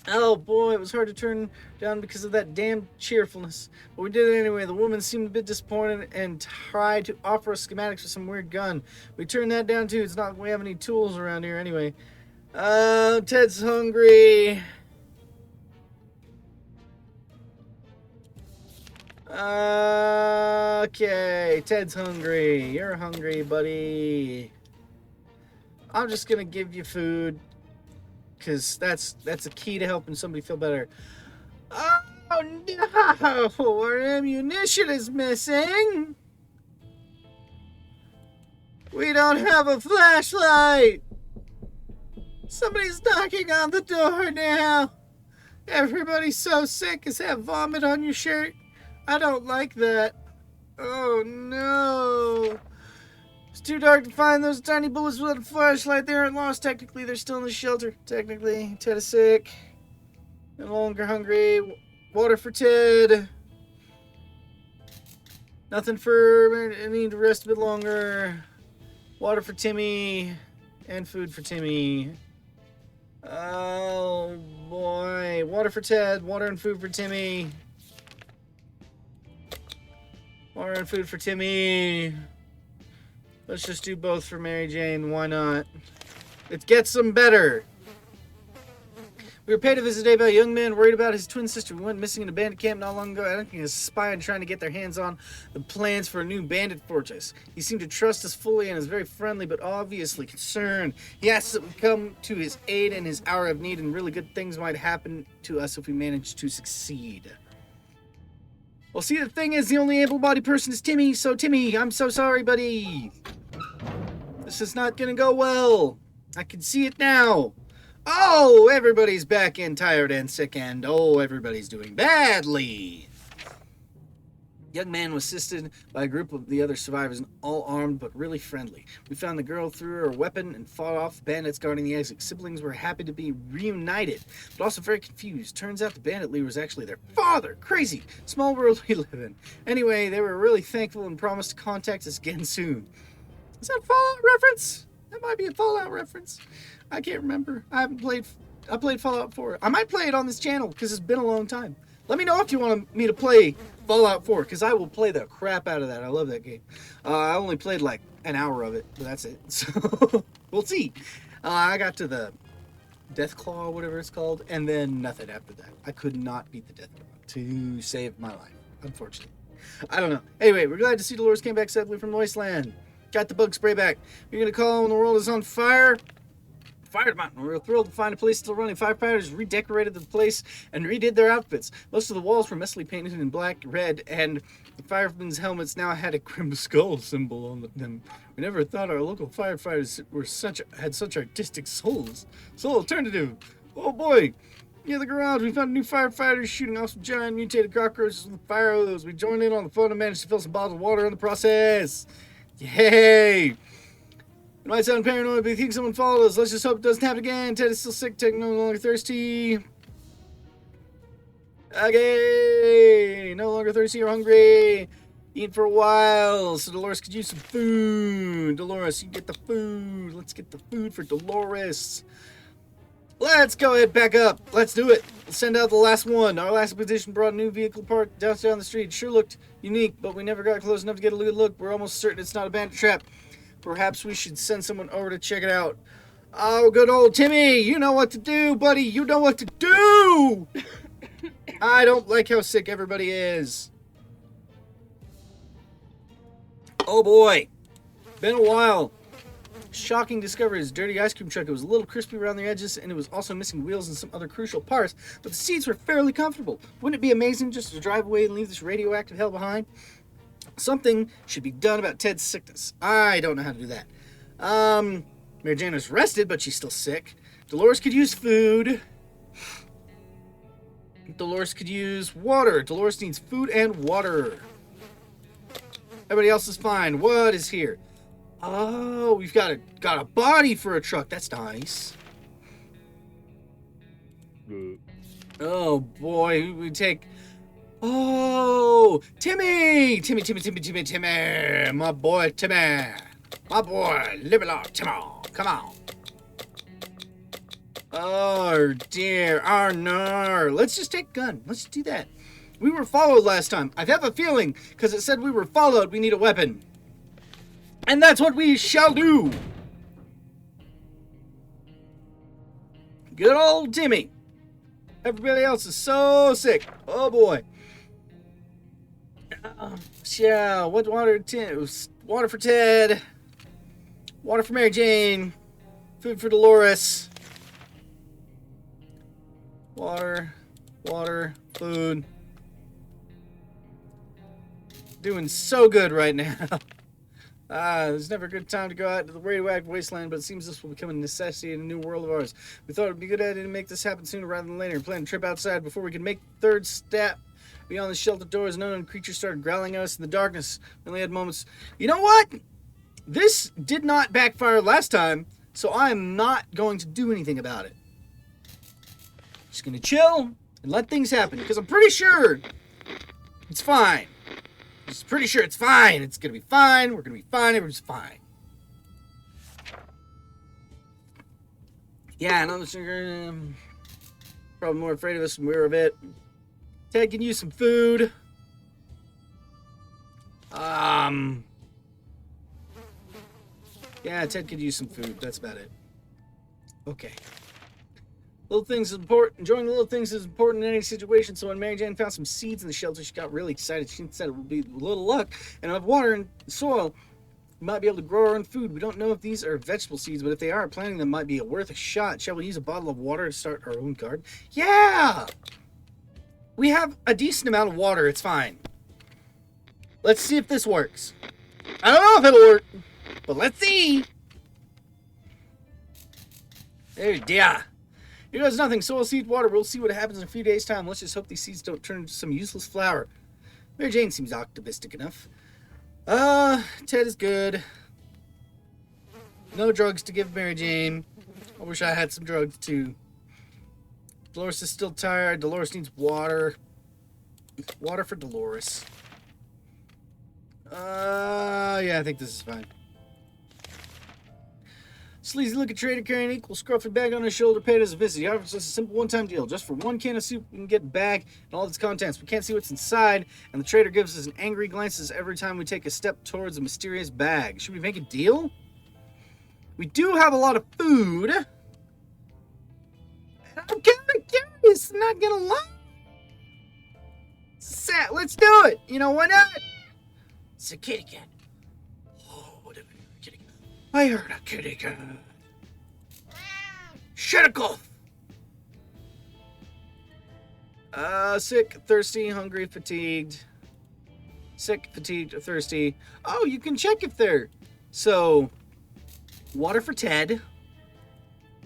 Oh boy, it was hard to turn down because of that damn cheerfulness. But we did it anyway. The woman seemed a bit disappointed and tried to offer us schematics for some weird gun. We turned that down too. It's not like we have any tools around here anyway. Ted's hungry. Okay, Ted's hungry. You're hungry, buddy. I'm just gonna give you food, because that's a key to helping somebody feel better. Oh no! Our ammunition is missing. We don't have a flashlight. Somebody's knocking on the door now. Everybody's so sick as have vomit on your shirt. I don't like that. Oh no. It's too dark to find those tiny bullets without a flashlight. They aren't lost technically. They're still in the shelter. Technically. Ted is sick. No longer hungry. Water for Ted. Nothing for... I need to rest a bit longer. Water for Timmy. And food for Timmy. Oh boy. Water for Ted. Water and food for Timmy. Water and food for Timmy. Let's just do both for Mary Jane. Why not? It gets them better. We were paid a visit today by a young man worried about his twin sister who went missing in a bandit camp not long ago. I don't think he was spying, trying to get their hands on the plans for a new bandit fortress. He seemed to trust us fully and is very friendly, but obviously concerned. He asks that we come to his aid in his hour of need, and really good things might happen to us if we manage to succeed. Well, see, the thing is, the only able-bodied person is Timmy, so Timmy, I'm so sorry, buddy. This is not gonna go well. I can see it now. Oh, everybody's back and tired and sick, and oh, everybody's doing badly. Young man was assisted by a group of the other survivors, all armed but really friendly. We found the girl, threw her weapon, and fought off the bandits guarding the exit. Siblings were happy to be reunited, but also very confused. Turns out the bandit leader was actually their father. Crazy. Small world we live in. Anyway, they were really thankful and promised to contact us again soon. Is that a Fallout reference? That might be a Fallout reference. I can't remember. I played Fallout 4. I might play it on this channel because it's been a long time. Let me know if you want me to play Fallout 4 because I will play the crap out of that. I love that game. I only played like an hour of it, but that's it. So we'll see. I got to the Death Claw, whatever it's called, and then nothing after that. I could not beat the Death Claw to save my life, unfortunately. I don't know. Anyway, we're glad to see Dolores came back safely from the wasteland. Got the bug spray back. You're going to call when the world is on fire? Fire department. We were thrilled to find a place still running. Firefighters redecorated the place and redid their outfits. Most of the walls were messily painted in black, red, and the firemen's helmets now had a grim skull symbol on them. We never thought our local firefighters had such artistic souls. So alternative. Oh boy. Near the garage, we found new firefighters shooting off some giant mutated cockroaches with fire hose. We joined in on the fun and managed to fill some bottles of water in the process. Yay! It might sound paranoid, but you think someone followed us. Let's just hope it doesn't happen again. Ted is still sick, Ted no longer thirsty. Okay, no longer thirsty or hungry. Eating for a while, so Dolores could use some food. Dolores, you get the food. Let's get the food for Dolores. Let's go ahead, back up. Let's do it. Let's send out the last one. Our last expedition brought a new vehicle parked down the street. It sure looked unique, but we never got close enough to get a good look. We're almost certain it's not a bandit trap. Perhaps we should send someone over to check it out. Oh, good old Timmy. You know what to do, buddy. You know what to do. I don't like how sick everybody is. Oh, boy. Been a while. Shocking discovery is dirty ice cream truck. It was a little crispy around the edges, and it was also missing wheels and some other crucial parts, but the seats were fairly comfortable. Wouldn't it be amazing just to drive away and leave this radioactive hell behind? Something should be done about Ted's sickness. I don't know how to do that. Mary Jane was rested, but she's still sick. Dolores could use food. Dolores could use water. Dolores needs food and water. Everybody else is fine. What is here? Oh, we've got a body for a truck. That's nice. Oh boy, we take. Oh, Timmy! Timmy! My boy, Timmy! My boy, live along, Timmy! Come on! Oh, dear. Oh, no. Let's just take a gun. Let's do that. We were followed last time. I have a feeling, because it said we were followed, we need a weapon. And that's what we shall do! Good old Timmy. Everybody else is so sick. Oh, boy. Yeah, what water? Water for Ted. Water for Mary Jane. Food for Dolores. Water, food. Doing so good right now. There's never a good time to go out to the radioactive wasteland, but it seems this will become a necessity in a new world of ours. We thought it would be a good idea to make this happen sooner rather than later and plan a trip outside before we could make the third step. Beyond the shelter doors, an unknown creature started growling at us in the darkness. We only had moments. You know what? This did not backfire last time, so I am not going to do anything about it. Just going to chill and let things happen, because I'm pretty sure it's fine. Just pretty sure it's fine. It's going to be fine. We're going to be fine. Everyone's fine. Yeah, another sugar. Probably more afraid of us than we're of it. Ted can use some food. Yeah, Ted could use some food. That's about it. Okay. Little things is important. Enjoying the little things is important in any situation. So when Mary Jane found some seeds in the shelter, she got really excited. She said it would be a little luck and enough water and soil, we might be able to grow our own food. We don't know if these are vegetable seeds, but if they are, planting them might be worth a shot. Shall we use a bottle of water to start our own garden? Yeah! We have a decent amount of water. It's fine. Let's see if this works. I don't know if it'll work, but let's see. There, yeah. Here goes nothing. Soil, seed, water. We'll see what happens in a few days' time. Let's just hope these seeds don't turn into some useless flower. Mary Jane seems optimistic enough. Ted is good. No drugs to give Mary Jane. I wish I had some drugs too. Dolores is still tired. Dolores needs water. Water for Dolores. Yeah, I think this is fine. Sleazy looking trader carrying an equal scruffy bag on his shoulder paid us a visit. He offers us a simple one-time deal. Just for one can of soup, we can get the bag and all its contents. We can't see what's inside, and the trader gives us an angry glances every time we take a step towards the mysterious bag. Should we make a deal? We do have a lot of food. I'm kind of curious, not gonna lie. Let's do it. You know, why not? It's a kitty cat. Oh, whatever, kitty cat. I heard a kitty cat. Shedikoff. Sick, thirsty, hungry, fatigued. Sick, fatigued, or thirsty. Oh, you can check if they're... So, water for Ted.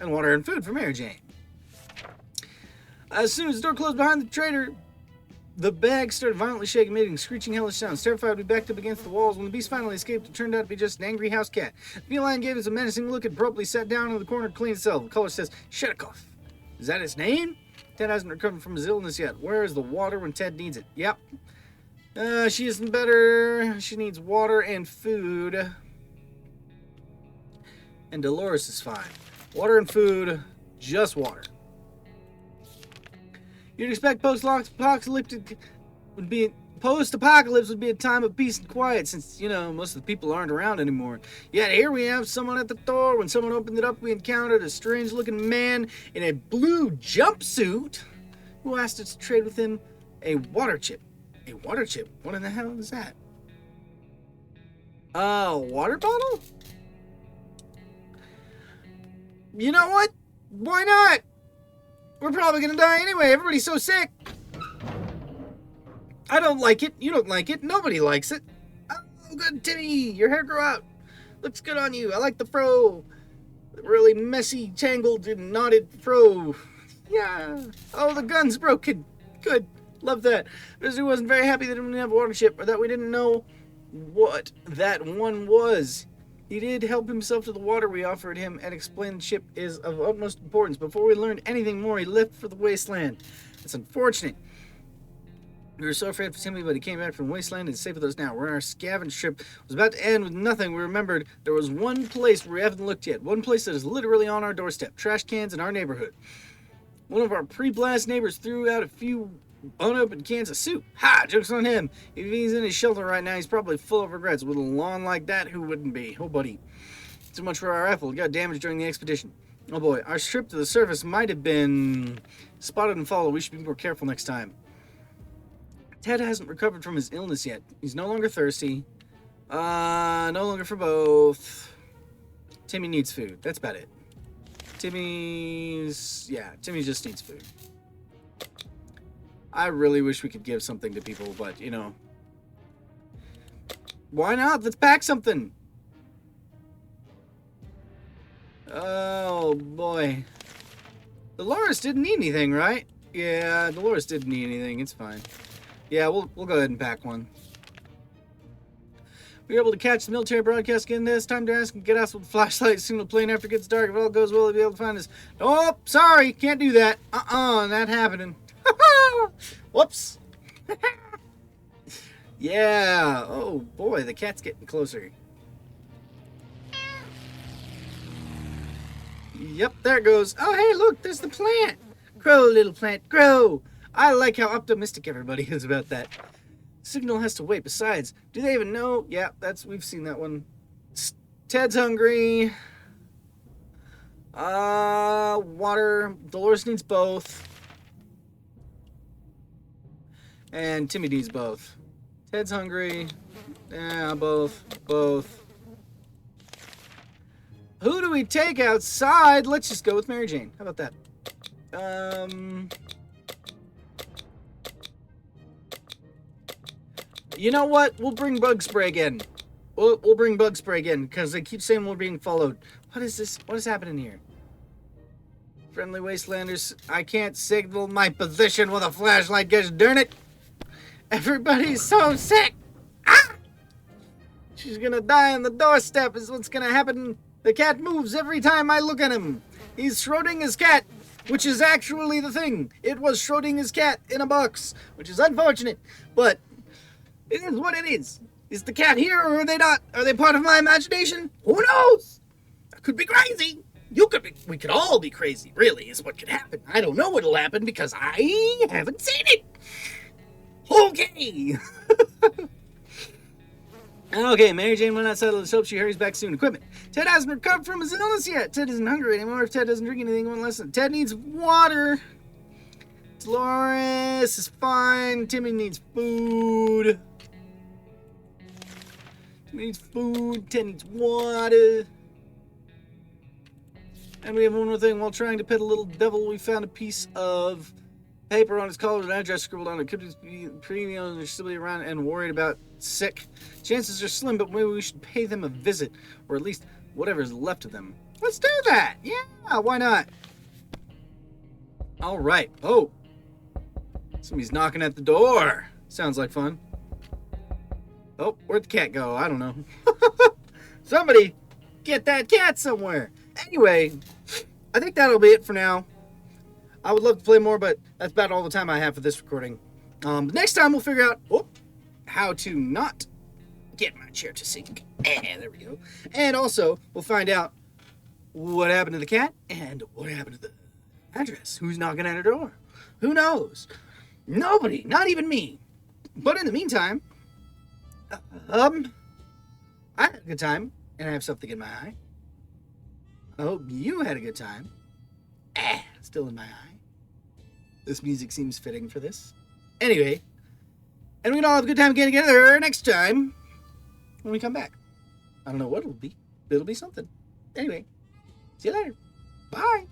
And water and food for Mary Jane. As soon as the door closed behind the trader, the bag started violently shaking, making screeching, hellish sounds. Terrified, we backed up against the walls. When the beast finally escaped, it turned out to be just an angry house cat. The feline gave us a menacing look and abruptly sat down in the corner to clean itself. The color says, Shedikoff. Is that its name? Ted hasn't recovered from his illness yet. Where is the water when Ted needs it? Yep. She isn't better. She needs water and food. And Dolores is fine. Water and food, just water. You'd expect post-apocalypse would be a time of peace and quiet since, you know, most of the people aren't around anymore. Yet here we have someone at the door. When someone opened it up, we encountered a strange-looking man in a blue jumpsuit who asked us to trade with him a water chip. A water chip? What in the hell is that? A water bottle? You know what? Why not? We're probably gonna die anyway. Everybody's so sick. I don't like it. You don't like it. Nobody likes it. Oh, good, Timmy. Your hair grew out. Looks good on you. I like the fro. Really messy, tangled, and knotted fro. Yeah. Oh, the gun's broken. Good. Love that. Visitor wasn't very happy that we didn't have a water chip, or that we didn't know what that one was. He did help himself to the water we offered him and explained the ship is of utmost importance. Before we learned anything more, he left for the wasteland. It's unfortunate. We were so afraid for Timmy, but he came back from the wasteland and is safe with us now. We're on our scavenge trip. It was about to end with nothing. We remembered there was one place where we haven't looked yet. One place that is literally on our doorstep. Trash cans in our neighborhood. One of our pre-blast neighbors threw out a few unopened cans of soup. Ha! Joke's on him. If he's in his shelter right now, he's probably full of regrets. With a lawn like that, who wouldn't be? Oh, buddy. Too much for our rifle. It got damaged during the expedition. Oh, boy. Our trip to the surface might have been spotted and followed. We should be more careful next time. Ted hasn't recovered from his illness yet. He's no longer thirsty. No longer for both. Timmy needs food. That's about it. Timmy just needs food. I really wish we could give something to people, but, you know. Why not? Let's pack something. Oh, boy. Dolores didn't need anything, right? Yeah, Dolores didn't need anything. It's fine. Yeah, we'll go ahead and pack one. We were able to catch the military broadcast again this time to ask and get us with a flashlight, signal plane after it gets dark. If all goes well, we'll be able to find us. Oh, sorry, can't do that. Not happening. Whoops. Yeah. Oh, boy, the cat's getting closer. Yep, there it goes. Oh, hey, look, there's the plant. Grow, little plant, grow. I like how optimistic everybody is about that. Signal has to wait. Besides, do they even know? Yeah, we've seen that one. Ted's hungry. Water. Dolores needs both. And Timmy needs both. Ted's hungry. Yeah, both. Who do we take outside? Let's just go with Mary Jane. How about that? You know what? We'll bring bug spray again. We'll bring bug spray again because they keep saying we're being followed. What is this? What is happening here? Friendly wastelanders, I can't signal my position with a flashlight, gosh darn it. Everybody's so sick. Ah! She's gonna die on the doorstep is what's gonna happen. The cat moves every time I look at him. He's Schrodinger's cat, which is actually the thing. It was Schrodinger's cat in a box, which is unfortunate, but it is what it is. Is the cat here or are they not? Are they part of my imagination? Who knows? I could be crazy. You could be. We could all be crazy, really, is what could happen. I don't know what'll happen because I haven't seen it. Okay. Okay, Mary Jane went outside of the soap. She hurries back soon. Equipment. Ted hasn't recovered from his illness yet. Ted isn't hungry anymore. If Ted doesn't drink anything, won't listen. Ted needs water. Dolores is fine. Timmy needs food. Timmy needs food. Ted needs water. And we have one more thing. While trying to pet a little devil, we found a piece of paper on his collar with an address scribbled on it. Could be premium or still be around and worried about sick. Chances are slim, but maybe we should pay them a visit, or at least whatever's left of them. Let's do that. Yeah, why not? All right. Oh, somebody's knocking at the door. Sounds like fun. Oh, where'd the cat go? I don't know. Somebody get that cat somewhere. Anyway, I think that'll be it for now. I would love to play more, but that's about all the time I have for this recording. Next time we'll figure out how to not get my chair to sink. There we go. And also, we'll find out what happened to the cat and what happened to the address. Who's knocking at her door? Who knows? Nobody, not even me. But in the meantime, I had a good time, and I have something in my eye. I hope you had a good time. Still in my eye. This music seems fitting for this. Anyway, and we can all have a good time getting together next time when we come back. I don't know what it'll be, but it'll be something. Anyway, see you later. Bye.